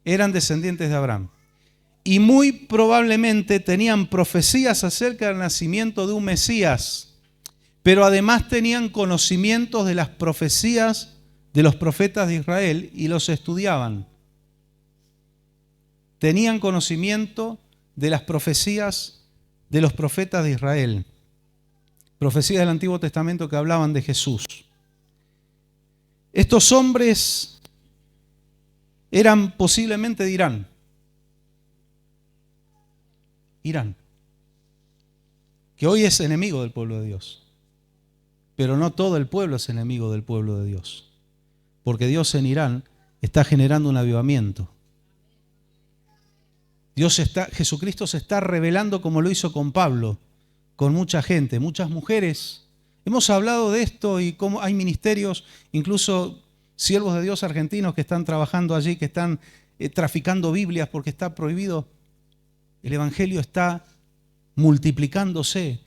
Eran descendientes de Abraham. Y muy probablemente tenían profecías acerca del nacimiento de un Mesías, pero además tenían conocimientos de las profecías de los profetas de Israel y los estudiaban. Tenían conocimiento de las profecías de los profetas de Israel, profecías del Antiguo Testamento que hablaban de Jesús. Estos hombres eran posiblemente de Irán, que hoy es enemigo del pueblo de Dios. Pero no todo el pueblo es enemigo del pueblo de Dios, porque Dios en Irán está generando un avivamiento. Jesucristo se está revelando como lo hizo con Pablo, con mucha gente, muchas mujeres. Hemos hablado de esto y cómo hay ministerios, incluso siervos de Dios argentinos que están trabajando allí, que están traficando Biblias porque está prohibido. El Evangelio está multiplicándose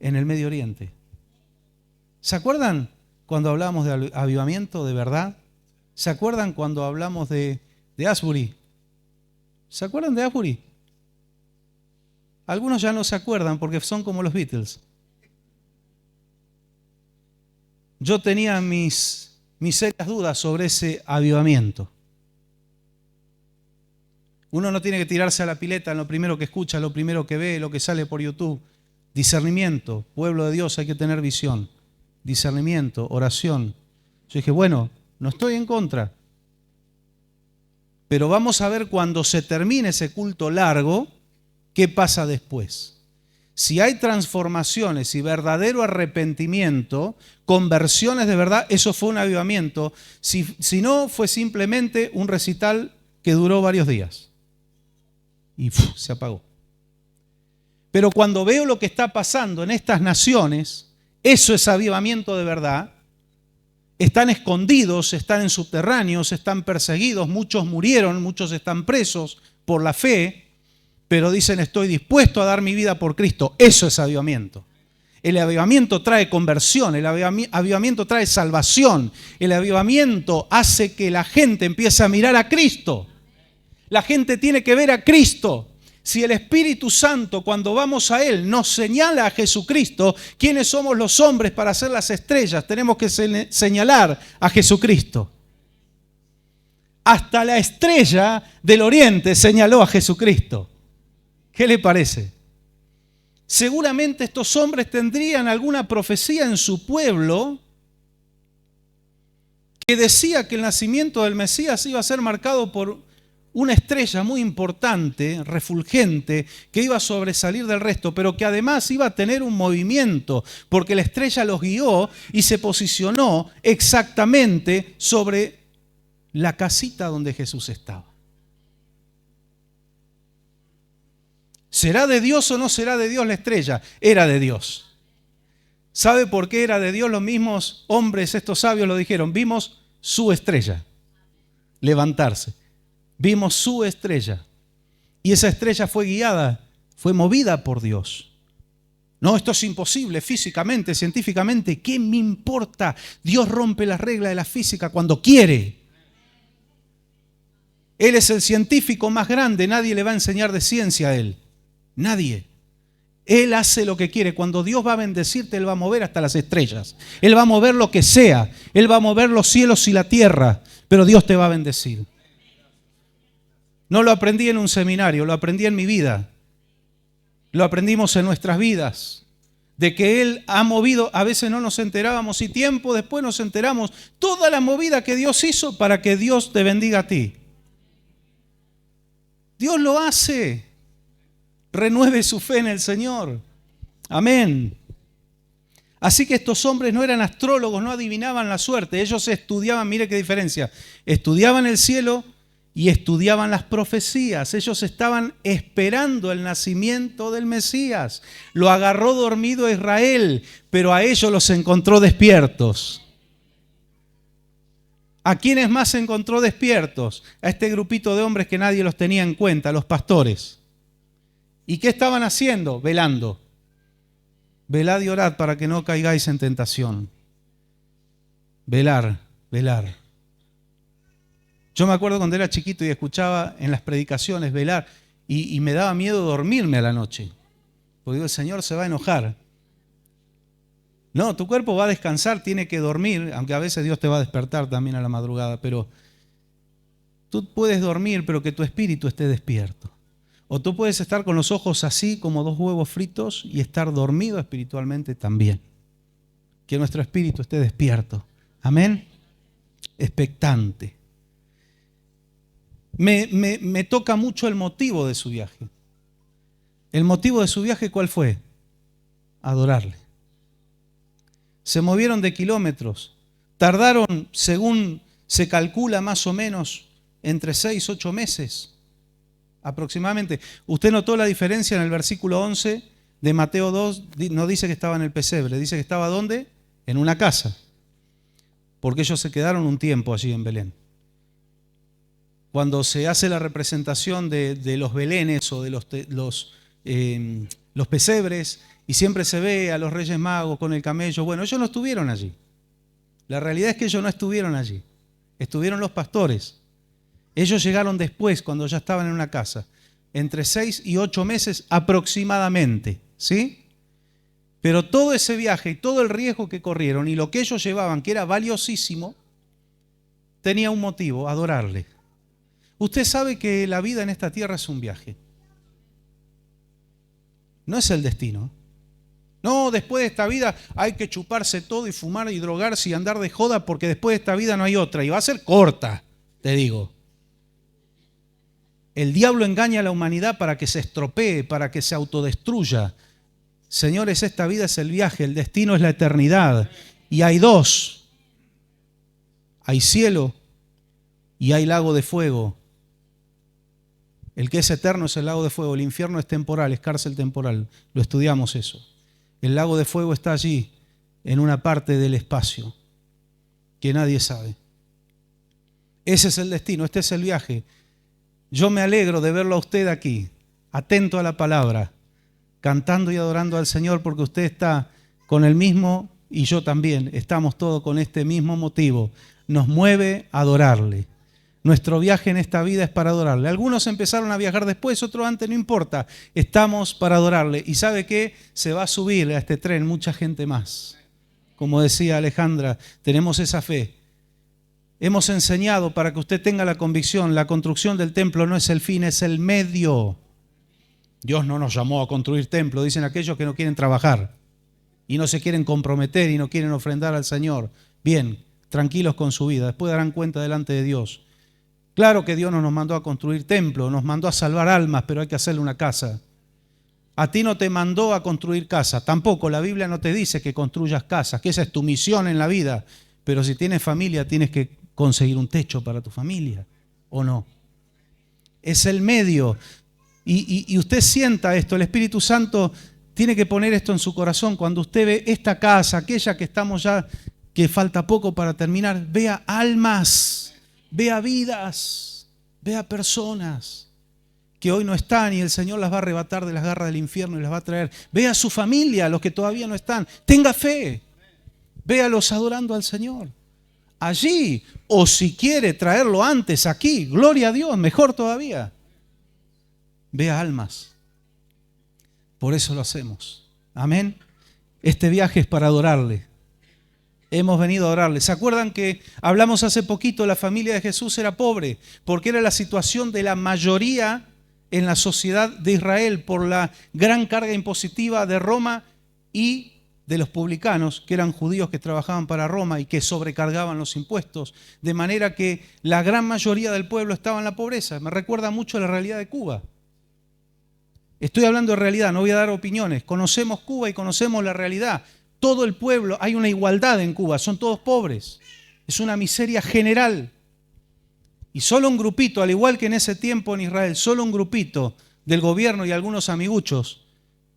en el Medio Oriente. ¿Se acuerdan cuando hablamos de avivamiento de verdad? ¿Se acuerdan cuando hablamos de Asbury? ¿Se acuerdan de Asbury? Algunos ya no se acuerdan porque son como los Beatles. Yo tenía mis serias dudas sobre ese avivamiento. Uno no tiene que tirarse a la pileta en lo primero que escucha, lo primero que ve, lo que sale por YouTube. Discernimiento, pueblo de Dios, hay que tener visión. Discernimiento, oración. Yo dije, bueno, no estoy en contra. Pero vamos a ver cuando se termine ese culto largo, qué pasa después. Si hay transformaciones y verdadero arrepentimiento, conversiones de verdad, eso fue un avivamiento. Si no, fue simplemente un recital que duró varios días. Y se apagó. Pero cuando veo lo que está pasando en estas naciones, eso es avivamiento de verdad. Están escondidos, están en subterráneos, están perseguidos, muchos murieron, muchos están presos por la fe, pero dicen estoy dispuesto a dar mi vida por Cristo. Eso es avivamiento. El avivamiento trae conversión, el avivamiento trae salvación, el avivamiento hace que la gente empiece a mirar a Cristo. La gente tiene que ver a Cristo. Si el Espíritu Santo, cuando vamos a Él, nos señala a Jesucristo, ¿quiénes somos los hombres para ser las estrellas? Tenemos que señalar a Jesucristo. hasta la estrella del oriente señaló a Jesucristo. ¿Qué le parece? Seguramente estos hombres tendrían alguna profecía en su pueblo que decía que el nacimiento del Mesías iba a ser marcado por una estrella muy importante, refulgente, que iba a sobresalir del resto, pero que además iba a tener un movimiento, porque la estrella los guió y se posicionó exactamente sobre la casita donde Jesús estaba. ¿Será de Dios o no será de Dios la estrella? Era de Dios. ¿Sabe por qué era de Dios? Los mismos hombres, estos sabios, lo dijeron. Vimos su estrella levantarse. Vimos su estrella. Y esa estrella fue guiada, fue movida por Dios. No, esto es imposible físicamente, científicamente. ¿Qué me importa? Dios rompe las reglas de la física cuando quiere. Él es el científico más grande. Nadie le va a enseñar de ciencia a él. Nadie. Él hace lo que quiere. Cuando Dios va a bendecirte, Él va a mover hasta las estrellas. Él va a mover lo que sea. Él va a mover los cielos y la tierra. Pero Dios te va a bendecir. No lo aprendí en un seminario, lo aprendí en mi vida. Lo aprendimos en nuestras vidas. De que Él ha movido, a veces no nos enterábamos y tiempo después nos enteramos. Toda la movida que Dios hizo para que Dios te bendiga a ti. Dios lo hace. Renueve su fe en el Señor. Amén. Así que estos hombres no eran astrólogos, no adivinaban la suerte. Ellos estudiaban, mire qué diferencia. Estudiaban el cielo y estudiaban las profecías. Ellos estaban esperando el nacimiento del Mesías. Lo agarró dormido a Israel, pero a ellos los encontró despiertos. ¿A quiénes más encontró despiertos? A este grupito de hombres que nadie los tenía en cuenta, los pastores. ¿Y qué estaban haciendo? Velando. Velad y orad para que no caigáis en tentación. Velar, velar. Yo me acuerdo cuando era chiquito y escuchaba en las predicaciones velar y me daba miedo dormirme a la noche. Porque digo, el Señor se va a enojar. No, tu cuerpo va a descansar, tiene que dormir, aunque a veces Dios te va a despertar también a la madrugada, pero tú puedes dormir, pero que tu espíritu esté despierto. O tú puedes estar con los ojos así como dos huevos fritos y estar dormido espiritualmente también. Que nuestro espíritu esté despierto. Amén. Expectante. Me toca mucho el motivo de su viaje. ¿El motivo de su viaje cuál fue? Adorarle. Se movieron de kilómetros. Tardaron, según se calcula más o menos, entre 6 y 8 meses. Aproximadamente. ¿Usted notó la diferencia en el versículo 11 de Mateo 2? No dice que estaba en el pesebre, dice que estaba ¿dónde? En una casa. Porque ellos se quedaron un tiempo allí en Belén. Cuando se hace la representación de los belenes o de los pesebres, y siempre se ve a los Reyes Magos con el camello, bueno, ellos no estuvieron allí. La realidad es que ellos no estuvieron allí. Estuvieron los pastores. Ellos llegaron después, cuando ya estaban en una casa, entre 6 y 8 meses aproximadamente, ¿sí? Pero todo ese viaje y todo el riesgo que corrieron y lo que ellos llevaban, que era valiosísimo, tenía un motivo: adorarle. Usted sabe que la vida en esta tierra es un viaje. No es el destino. No, después de esta vida hay que chuparse todo y fumar y drogarse y andar de joda porque después de esta vida no hay otra. Y va a ser corta, te digo. El diablo engaña a la humanidad para que se estropee, para que se autodestruya. Señores, esta vida es el viaje, el destino es la eternidad. Y hay dos. Hay cielo y hay lago de fuego. El que es eterno es el lago de fuego, el infierno es temporal, es cárcel temporal. Lo estudiamos eso. El lago de fuego está allí, en una parte del espacio, que nadie sabe. Ese es el destino, este es el viaje. Yo me alegro de verlo a usted aquí, atento a la palabra, cantando y adorando al Señor, porque usted está con el mismo, y yo también, estamos todos con este mismo motivo. Nos mueve a adorarle. Nuestro viaje en esta vida es para adorarle. Algunos empezaron a viajar después, otros antes, no importa. Estamos para adorarle. ¿Y sabe qué? Se va a subir a este tren mucha gente más. Como decía Alejandra, tenemos esa fe. Hemos enseñado para que usted tenga la convicción, la construcción del templo no es el fin, es el medio. Dios no nos llamó a construir templo, dicen aquellos que no quieren trabajar y no se quieren comprometer y no quieren ofrendar al Señor. Bien, tranquilos con su vida, después darán cuenta delante de Dios. Claro que Dios no nos mandó a construir templo, nos mandó a salvar almas, pero hay que hacerle una casa. A ti no te mandó a construir casa, tampoco la Biblia no te dice que construyas casas, que esa es tu misión en la vida, pero si tienes familia tienes que conseguir un techo para tu familia, ¿o no? Es el medio. Y usted sienta esto, el Espíritu Santo tiene que poner esto en su corazón. Cuando usted ve esta casa, aquella que estamos ya, que falta poco para terminar, vea almas, vea vidas, vea personas que hoy no están y el Señor las va a arrebatar de las garras del infierno y las va a traer. Vea a su familia, los que todavía no están. Tenga fe, véalos adorando al Señor. Allí, o si quiere traerlo antes aquí, gloria a Dios, mejor todavía. Vea almas. Por eso lo hacemos. Amén. Este viaje es para adorarle. Hemos venido a adorarle. ¿Se acuerdan que hablamos hace poquito? La familia de Jesús era pobre porque era la situación de la mayoría en la sociedad de Israel por la gran carga impositiva de Roma y de los publicanos, que eran judíos que trabajaban para Roma y que sobrecargaban los impuestos, de manera que la gran mayoría del pueblo estaba en la pobreza. Me recuerda mucho a la realidad de Cuba. Estoy hablando de realidad, no voy a dar opiniones. Conocemos Cuba y conocemos la realidad. Todo el pueblo, hay una igualdad en Cuba, son todos pobres. Es una miseria general. Y solo un grupito, al igual que en ese tiempo en Israel, solo un grupito del gobierno y algunos amiguchos,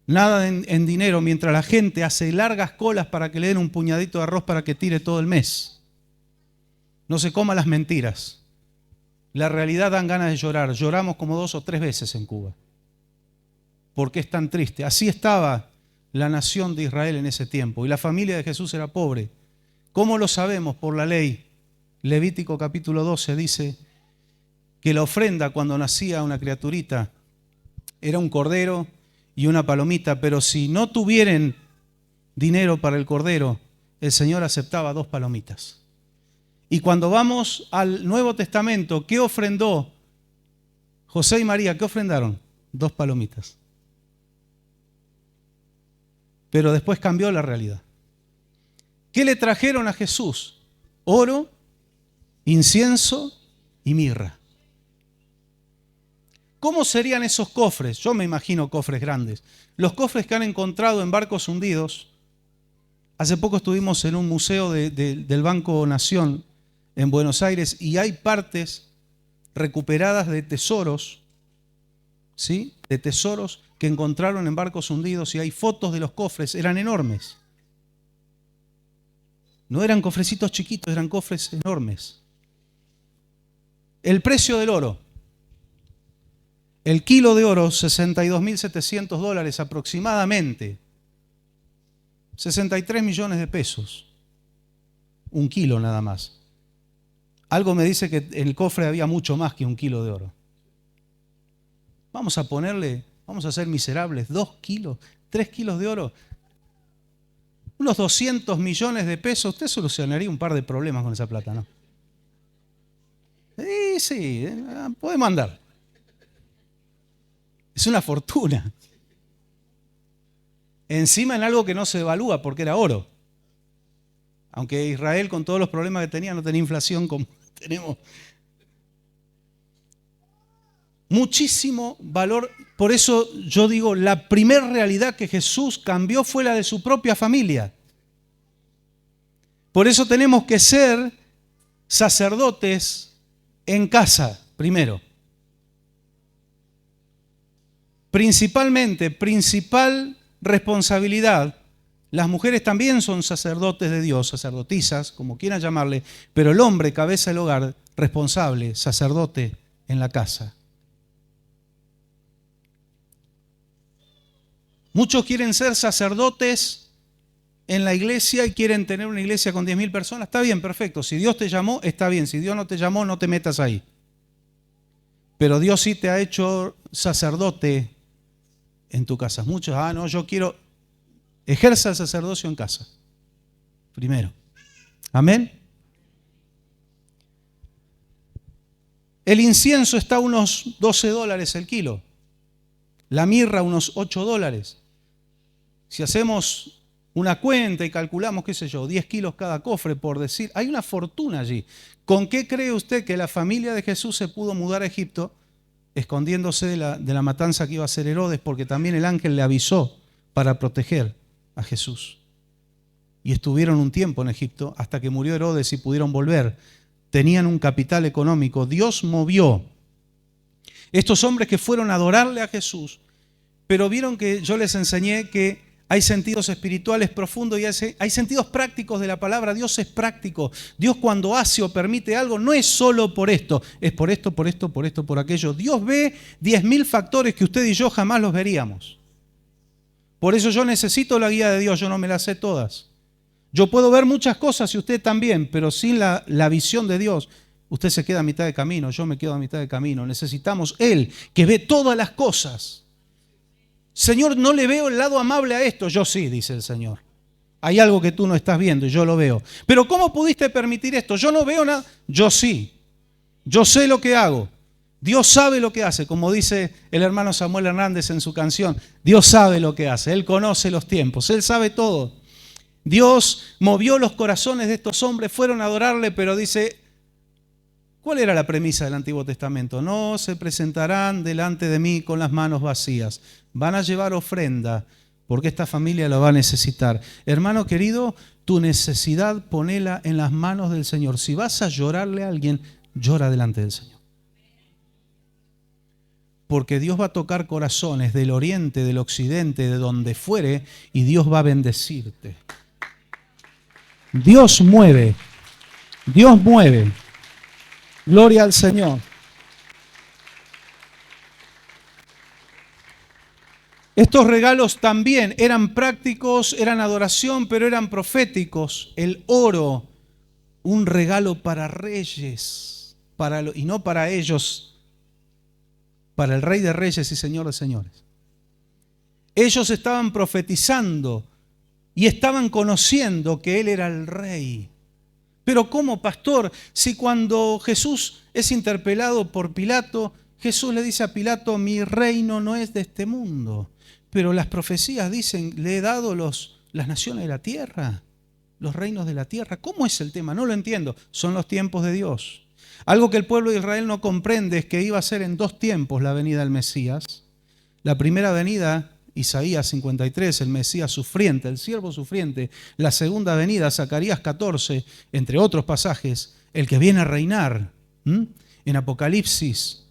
nada en dinero, mientras la gente hace largas colas para que le den un puñadito de arroz para que tire todo el mes. No se coma las mentiras. La realidad dan ganas de llorar. Lloramos como 2 o 3 veces en Cuba. ¿Por qué es tan triste? Así estaba la nación de Israel en ese tiempo. Y la familia de Jesús era pobre. ¿Cómo lo sabemos? Por la ley. Levítico capítulo 12 dice que la ofrenda cuando nacía una criaturita era un cordero y una palomita, pero si no tuvieran dinero para el cordero, el Señor aceptaba 2 palomitas. Y cuando vamos al Nuevo Testamento, ¿qué ofrendó José y María? ¿Qué ofrendaron? 2 palomitas. Pero después cambió la realidad. ¿Qué le trajeron a Jesús? Oro, incienso y mirra. ¿Cómo serían esos cofres? Yo me imagino cofres grandes. Los cofres que han encontrado en barcos hundidos. Hace poco estuvimos en un museo del Banco Nación en Buenos Aires y hay partes recuperadas de tesoros, ¿sí? De tesoros que encontraron en barcos hundidos y hay fotos de los cofres, eran enormes. No eran cofrecitos chiquitos, eran cofres enormes. El precio del oro. El kilo de oro, $62.700 aproximadamente. 63 millones de pesos. Un kilo nada más. Algo me dice que en el cofre había mucho más que un kilo de oro. Vamos a ser miserables, 2 kilos, 3 kilos de oro. Unos 200 millones de pesos, usted solucionaría un par de problemas con esa plata, ¿no? Sí, podemos andar. Es una fortuna. Encima en algo que no se evalúa porque era oro. Aunque Israel con todos los problemas que tenía no tenía inflación como tenemos. Muchísimo valor. Por eso yo digo, la primera realidad que Jesús cambió fue la de su propia familia. Por eso tenemos que ser sacerdotes en casa, primero. Principal responsabilidad, las mujeres también son sacerdotes de Dios, sacerdotisas, como quieran llamarle, pero el hombre, cabeza del hogar, responsable, sacerdote en la casa. Muchos quieren ser sacerdotes en la iglesia y quieren tener una iglesia con 10.000 personas. Está bien, perfecto. Si Dios te llamó, está bien. Si Dios no te llamó, no te metas ahí. Pero Dios sí te ha hecho sacerdote en tu casa. Muchos, no, yo quiero, ejerza el sacerdocio en casa. Primero. Amén. El incienso está a unos $12 el kilo. La mirra unos $8. Si hacemos una cuenta y calculamos, qué sé yo, 10 kilos cada cofre, por decir, hay una fortuna allí. ¿Con qué cree usted que la familia de Jesús se pudo mudar a Egipto, escondiéndose de la matanza que iba a hacer Herodes? Porque también el ángel le avisó para proteger a Jesús. Y estuvieron un tiempo en Egipto hasta que murió Herodes y pudieron volver. Tenían un capital económico. Dios movió estos hombres que fueron a adorarle a Jesús, pero vieron que yo les enseñé que hay sentidos espirituales profundos y hay sentidos prácticos de la palabra. Dios es práctico. Dios cuando hace o permite algo no es solo por esto, es por esto, por esto, por esto, por aquello. Dios ve 10.000 factores que usted y yo jamás los veríamos. Por eso yo necesito la guía de Dios, yo no me las sé todas. Yo puedo ver muchas cosas y usted también, pero sin la visión de Dios, usted se queda a mitad de camino, yo me quedo a mitad de camino. Necesitamos Él, que ve todas las cosas. Señor, no le veo el lado amable a esto. Yo sí, dice el Señor. Hay algo que tú no estás viendo y yo lo veo. Pero ¿cómo pudiste permitir esto? Yo no veo nada. Yo sí. Yo sé lo que hago. Dios sabe lo que hace, como dice el hermano Samuel Hernández en su canción. Dios sabe lo que hace, Él conoce los tiempos, Él sabe todo. Dios movió los corazones de estos hombres, fueron a adorarle, pero dice, ¿cuál era la premisa del Antiguo Testamento? No se presentarán delante de mí con las manos vacías. Van a llevar ofrenda, porque esta familia lo va a necesitar. Hermano querido, tu necesidad ponela en las manos del Señor. Si vas a llorarle a alguien, llora delante del Señor. Porque Dios va a tocar corazones del oriente, del occidente, de donde fuere, y Dios va a bendecirte. Dios mueve. Dios mueve. Gloria al Señor. Estos regalos también eran prácticos, eran adoración, pero eran proféticos. El oro, un regalo para reyes, y no para ellos, para el Rey de Reyes y Señor de Señores. Ellos estaban profetizando y estaban conociendo que Él era el Rey. Pero ¿cómo, pastor? Si cuando Jesús es interpelado por Pilato, Jesús le dice a Pilato, mi reino no es de este mundo. Pero las profecías dicen, le he dado las naciones de la tierra, los reinos de la tierra. ¿Cómo es el tema? No lo entiendo. Son los tiempos de Dios. Algo que el pueblo de Israel no comprende es que iba a ser en 2 tiempos la venida del Mesías. La primera venida, Isaías 53, el Mesías sufriente, el siervo sufriente. La segunda venida, Zacarías 14, entre otros pasajes, el que viene a reinar. En Apocalipsis,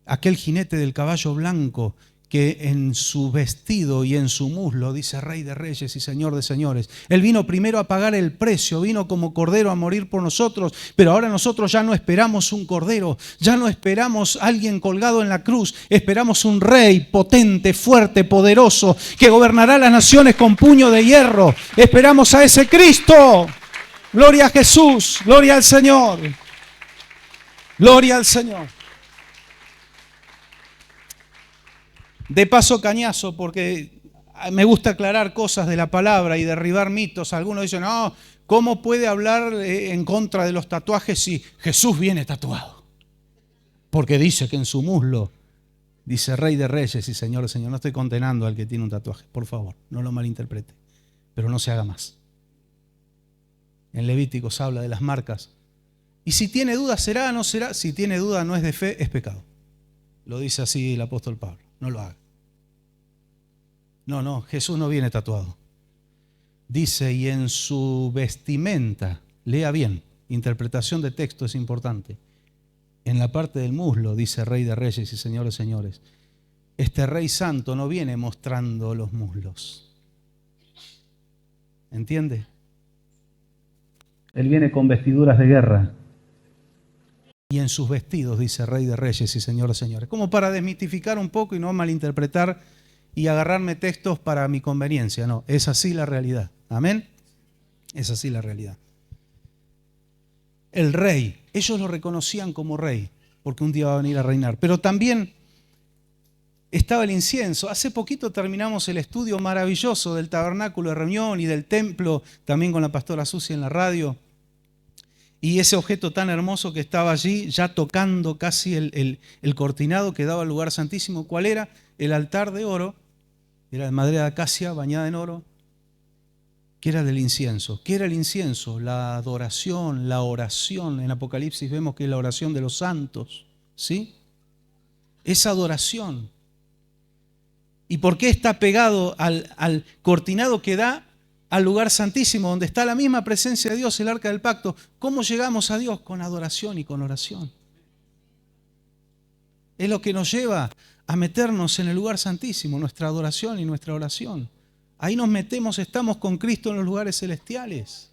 aquel jinete del caballo blanco que en su vestido y en su muslo dice Rey de Reyes y Señor de Señores. Él vino primero a pagar el precio, vino como cordero a morir por nosotros, pero ahora nosotros ya no esperamos un cordero, ya no esperamos a alguien colgado en la cruz, esperamos un rey potente, fuerte, poderoso, que gobernará las naciones con puño de hierro. Esperamos a ese Cristo. Gloria a Jesús, gloria al Señor. Gloria al Señor. De paso cañazo, porque me gusta aclarar cosas de la palabra y derribar mitos. Algunos dicen, no, ¿cómo puede hablar en contra de los tatuajes si Jesús viene tatuado? Porque dice que en su muslo dice Rey de Reyes y Señor de Señores. No estoy condenando al que tiene un tatuaje, por favor, no lo malinterprete, pero no se haga más. En Levíticos habla de las marcas. Y si tiene duda, ¿será o no será? Si tiene duda, no es de fe, es pecado. Lo dice así el apóstol Pablo. No lo haga. No, Jesús no viene tatuado. Dice, y en su vestimenta, lea bien, interpretación de texto es importante. En la parte del muslo dice Rey de Reyes y Señor de Señores. Este Rey Santo no viene mostrando los muslos. ¿Entiende? Él viene con vestiduras de guerra. Y en sus vestidos dice Rey de Reyes y Señor de Señores. Como para desmitificar un poco y no malinterpretar y agarrarme textos para mi conveniencia. No, es así la realidad. Amén. Es así la realidad. El rey, ellos lo reconocían como rey, porque un día va a venir a reinar. Pero también estaba el incienso. Hace poquito terminamos el estudio maravilloso del tabernáculo de reunión y del templo, también con la pastora Susi en la radio. Y ese objeto tan hermoso que estaba allí, ya tocando casi el cortinado que daba al lugar santísimo, ¿cuál era? El altar de oro, era de madera de acacia bañada en oro, que era del incienso. ¿Qué era el incienso? La adoración, la oración. En Apocalipsis vemos que es la oración de los santos, ¿sí? Esa adoración. ¿Y por qué está pegado al cortinado que da al lugar santísimo, donde está la misma presencia de Dios, el arca del pacto? ¿Cómo llegamos a Dios? Con adoración y con oración. Es lo que nos lleva a meternos en el lugar santísimo, nuestra adoración y nuestra oración. Ahí nos metemos, estamos con Cristo en los lugares celestiales.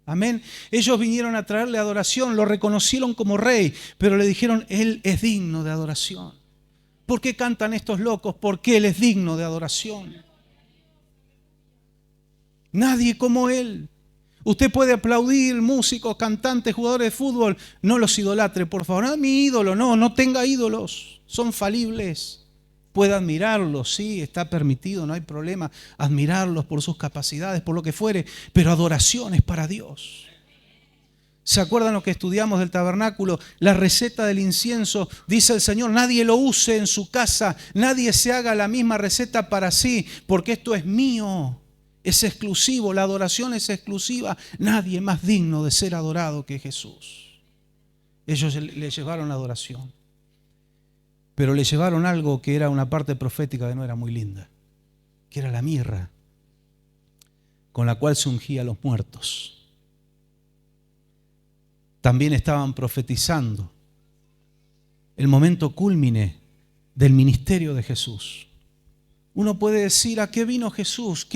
Amén. Ellos vinieron a traerle adoración, lo reconocieron como rey, pero le dijeron, Él es digno de adoración. ¿Por qué cantan estos locos? Porque Él es digno de adoración. Nadie como Él. Usted puede aplaudir músicos, cantantes, jugadores de fútbol. No los idolatre, por favor. No, mi ídolo, no tenga ídolos. Son falibles. Puede admirarlos, sí, está permitido, no hay problema. Admirarlos por sus capacidades, por lo que fuere. Pero adoración es para Dios. ¿Se acuerdan lo que estudiamos del tabernáculo? La receta del incienso, dice el Señor, nadie lo use en su casa, nadie se haga la misma receta para sí, porque esto es mío, es exclusivo, la adoración es exclusiva. Nadie más digno de ser adorado que Jesús. Ellos le llevaron la adoración, pero le llevaron algo que era una parte profética que no era muy linda, que era la mirra, con la cual se ungía a los muertos. También estaban profetizando el momento cúlmine del ministerio de Jesús. Uno puede decir, ¿a qué vino Jesús?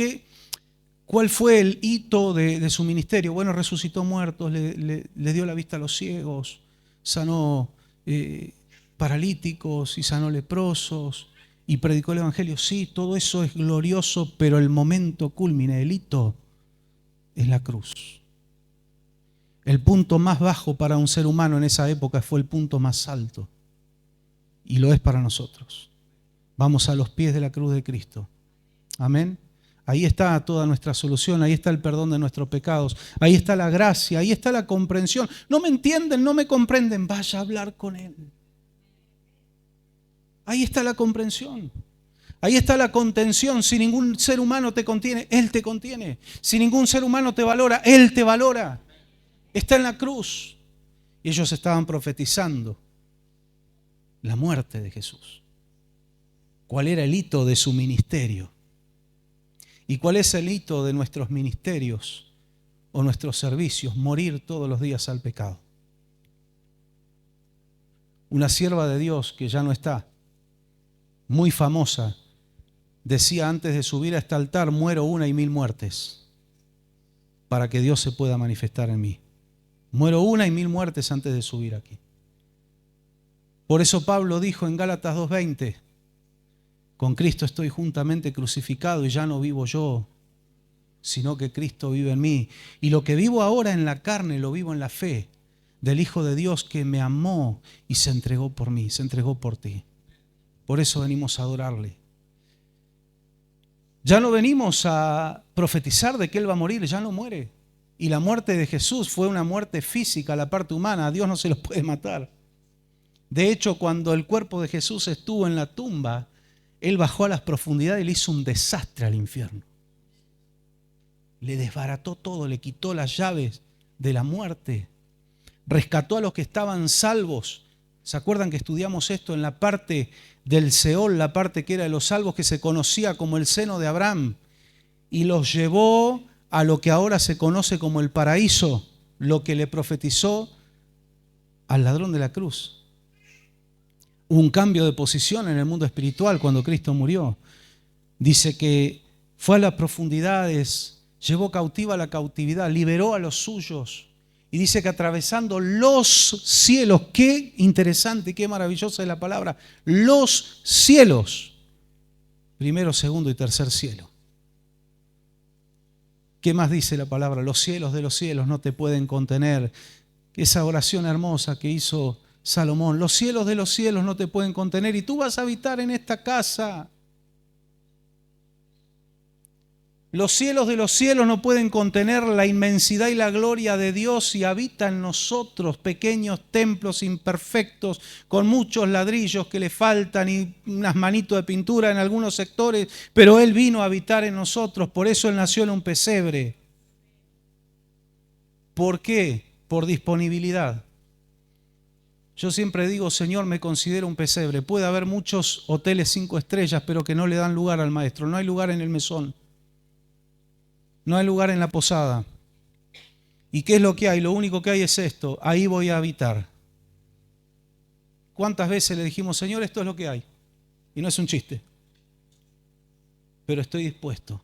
¿Cuál fue el hito de su ministerio? Bueno, resucitó muertos, le dio la vista a los ciegos, sanó paralíticos y sanó leprosos y predicó el evangelio. Sí, todo eso es glorioso, pero el momento cúlmine, el hito, es la cruz. El punto más bajo para un ser humano en esa época fue el punto más alto. Y lo es para nosotros. Vamos a los pies de la cruz de Cristo. Amén. Ahí está toda nuestra solución, ahí está el perdón de nuestros pecados, ahí está la gracia, ahí está la comprensión. No me entienden, no me comprenden, vaya a hablar con Él. Ahí está la comprensión. Ahí está la contención. Si ningún ser humano te contiene, Él te contiene. Si ningún ser humano te valora, Él te valora. Está en la cruz. Y ellos estaban profetizando la muerte de Jesús. ¿Cuál era el hito de su ministerio? ¿Y cuál es el hito de nuestros ministerios o nuestros servicios? Morir todos los días al pecado. Una sierva de Dios que ya no está, muy famosa, decía antes de subir a este altar, muero 1 y 1000 muertes para que Dios se pueda manifestar en mí. Muero 1 y 1000 muertes antes de subir aquí. Por eso Pablo dijo en Gálatas 2:20, con Cristo estoy juntamente crucificado y ya no vivo yo, sino que Cristo vive en mí. Y lo que vivo ahora en la carne lo vivo en la fe del Hijo de Dios que me amó y se entregó por mí, se entregó por ti. Por eso venimos a adorarle. Ya no venimos a profetizar de que Él va a morir, ya no muere. Y la muerte de Jesús fue una muerte física, la parte humana. A Dios no se los puede matar. De hecho, cuando el cuerpo de Jesús estuvo en la tumba, Él bajó a las profundidades y le hizo un desastre al infierno. Le desbarató todo, le quitó las llaves de la muerte. Rescató a los que estaban salvos. ¿Se acuerdan que estudiamos esto en la parte del Seol, la parte que era de los salvos, que se conocía como el seno de Abraham? Y los llevó a lo que ahora se conoce como el paraíso, lo que le profetizó al ladrón de la cruz. Hubo un cambio de posición en el mundo espiritual cuando Cristo murió. Dice que fue a las profundidades, llevó cautiva la cautividad, liberó a los suyos. Y dice que atravesando los cielos, qué interesante, qué maravillosa es la palabra, los cielos, primero, segundo y tercer cielo. ¿Qué más dice la palabra? Los cielos de los cielos no te pueden contener. Esa oración hermosa que hizo Salomón. Los cielos de los cielos no te pueden contener y tú vas a habitar en esta casa. Los cielos de los cielos no pueden contener la inmensidad y la gloria de Dios y habita en nosotros pequeños templos imperfectos con muchos ladrillos que le faltan y unas manitos de pintura en algunos sectores, pero Él vino a habitar en nosotros, por eso Él nació en un pesebre. ¿Por qué? Por disponibilidad. Yo siempre digo, Señor, me considero un pesebre. Puede haber muchos hoteles 5 estrellas, pero que no le dan lugar al maestro. No hay lugar en el mesón. No hay lugar en la posada. ¿Y qué es lo que hay? Lo único que hay es esto. Ahí voy a habitar. ¿Cuántas veces le dijimos, Señor, esto es lo que hay? Y no es un chiste. Pero estoy dispuesto.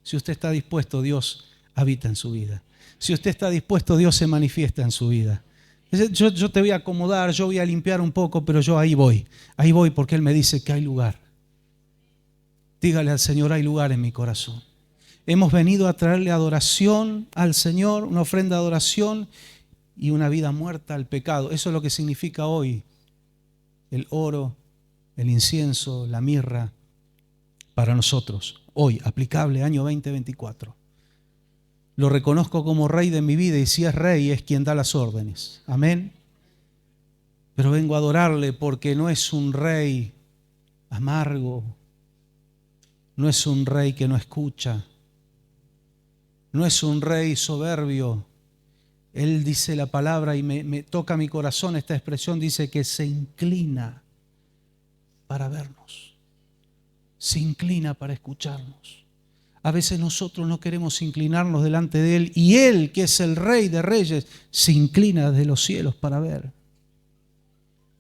Si usted está dispuesto, Dios habita en su vida. Si usted está dispuesto, Dios se manifiesta en su vida. Yo te voy a acomodar, yo voy a limpiar un poco, pero yo ahí voy. Ahí voy porque Él me dice que hay lugar. Dígale al Señor, hay lugar en mi corazón. Hemos venido a traerle adoración al Señor, una ofrenda de adoración y una vida muerta al pecado. Eso es lo que significa hoy el oro, el incienso, la mirra para nosotros. Hoy, aplicable, año 2024. Lo reconozco como rey de mi vida y si es rey es quien da las órdenes. Amén. Pero vengo a adorarle porque no es un rey amargo, no es un rey que no escucha. No es un rey soberbio. Él dice la palabra y me toca mi corazón esta expresión. Dice que se inclina para vernos. Se inclina para escucharnos. A veces nosotros no queremos inclinarnos delante de Él. Y Él, que es el Rey de Reyes, se inclina desde los cielos para ver.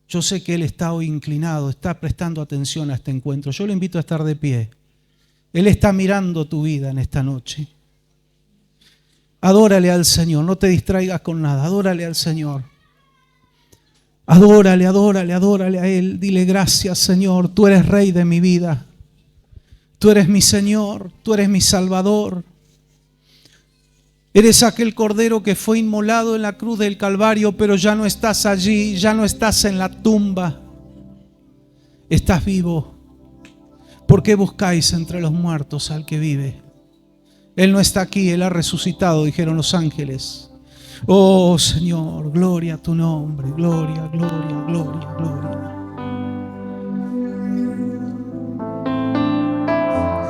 Yo sé que Él está hoy inclinado, está prestando atención a este encuentro. Yo lo invito a estar de pie. Él está mirando tu vida en esta noche. Adórale al Señor, no te distraigas con nada, adórale al Señor. Adórale, adórale, adórale a Él. Dile gracias, Señor, tú eres Rey de mi vida. Tú eres mi Señor, tú eres mi Salvador. Eres aquel Cordero que fue inmolado en la cruz del Calvario, pero ya no estás allí, ya no estás en la tumba. Estás vivo. ¿Por qué buscáis entre los muertos al que vive? Él no está aquí, Él ha resucitado, dijeron los ángeles. Oh Señor, gloria a tu nombre, gloria, gloria, gloria, gloria.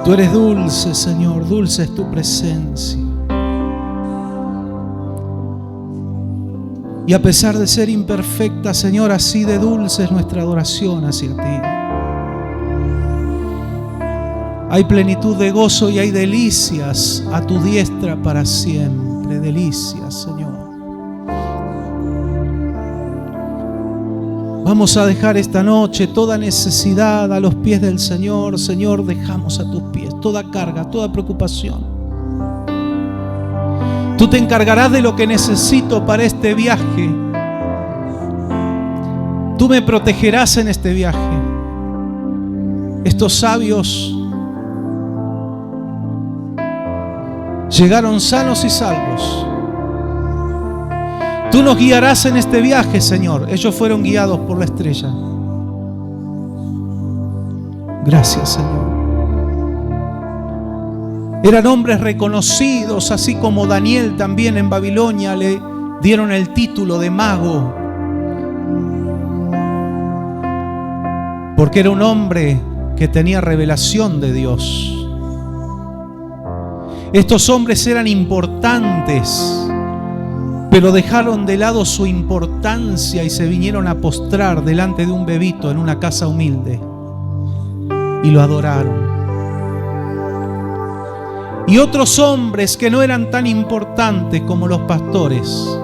Tú eres dulce, Señor, dulce es tu presencia. Y a pesar de ser imperfecta, Señor, así de dulce es nuestra adoración hacia ti. Hay plenitud de gozo y hay delicias a tu diestra para siempre. Delicias, Señor. Vamos a dejar esta noche toda necesidad a los pies del Señor. Señor, dejamos a tus pies toda carga, toda preocupación. Tú te encargarás de lo que necesito para este viaje. Tú me protegerás en este viaje. Estos sabios llegaron sanos y salvos. Tú nos guiarás en este viaje, Señor. Ellos fueron guiados por la estrella. Gracias, Señor. Eran hombres reconocidos, así como Daniel también en Babilonia le dieron el título de mago. Porque era un hombre que tenía revelación de Dios. Estos hombres eran importantes, pero dejaron de lado su importancia y se vinieron a postrar delante de un bebito en una casa humilde y lo adoraron. Y otros hombres que no eran tan importantes como los pastores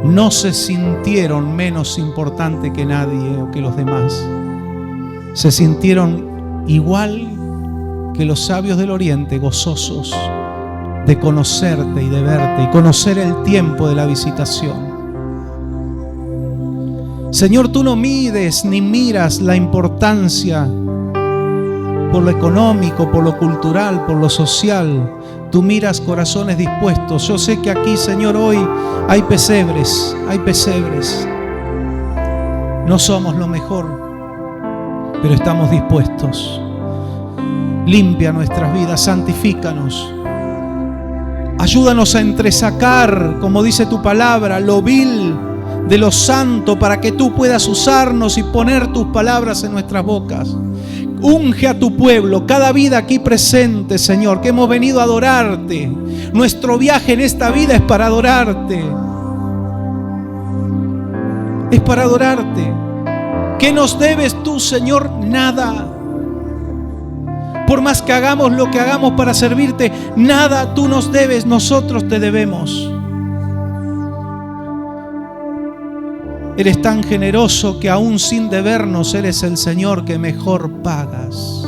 no se sintieron menos importantes que nadie o que los demás. Se sintieron igual que los sabios del Oriente, gozosos de conocerte y de verte y conocer el tiempo de la visitación. Señor, tú no mides ni miras la importancia por lo económico, por lo cultural, por lo social. Tú miras corazones dispuestos. Yo sé que aquí, Señor, hoy hay pesebres, hay pesebres. No somos lo mejor, pero estamos dispuestos. Limpia nuestras vidas, santifícanos. Ayúdanos a entresacar, como dice tu palabra, lo vil de lo santo, para que tú puedas usarnos y poner tus palabras en nuestras bocas. Unge a tu pueblo, cada vida aquí presente, Señor, que hemos venido a adorarte. Nuestro viaje en esta vida es para adorarte. Es para adorarte. ¿Qué nos debes tú, Señor? Nada. Por más que hagamos lo que hagamos para servirte, nada tú nos debes, nosotros te debemos. Eres tan generoso que aún sin debernos eres el Señor que mejor pagas.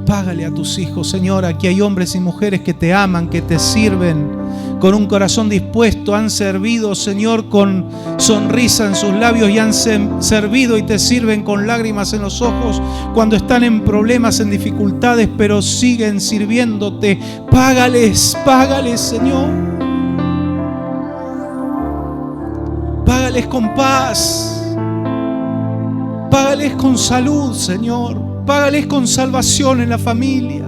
Págale a tus hijos, Señor. Aquí hay hombres y mujeres que te aman, que te sirven con un corazón dispuesto. Han servido, Señor, con sonrisa en sus labios y han servido y te sirven con lágrimas en los ojos cuando están en problemas, en dificultades, pero siguen sirviéndote. Págales, págales, Señor. Págales con paz. Págales con salud, Señor. Págales con salvación en la familia.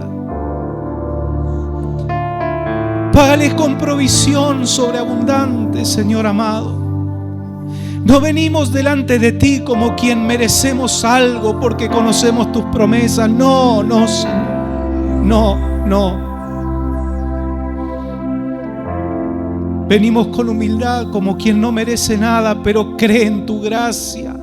Págales con provisión sobreabundante, Señor amado. No venimos delante de ti como quien merecemos algo porque conocemos tus promesas. No, no, Señor. No. Venimos con humildad como quien no merece nada, pero cree en tu gracia.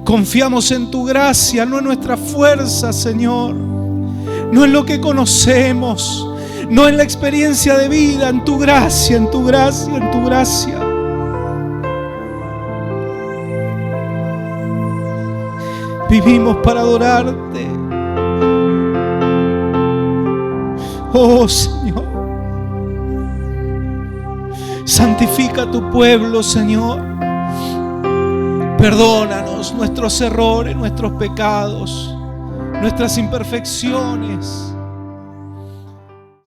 Confiamos en tu gracia, no en nuestra fuerza, Señor. No en lo que conocemos, no en la experiencia de vida, en tu gracia, en tu gracia, en tu gracia. Vivimos para adorarte. Oh, Señor. Santifica a tu pueblo, Señor. Perdónanos nuestros errores, nuestros pecados, nuestras imperfecciones.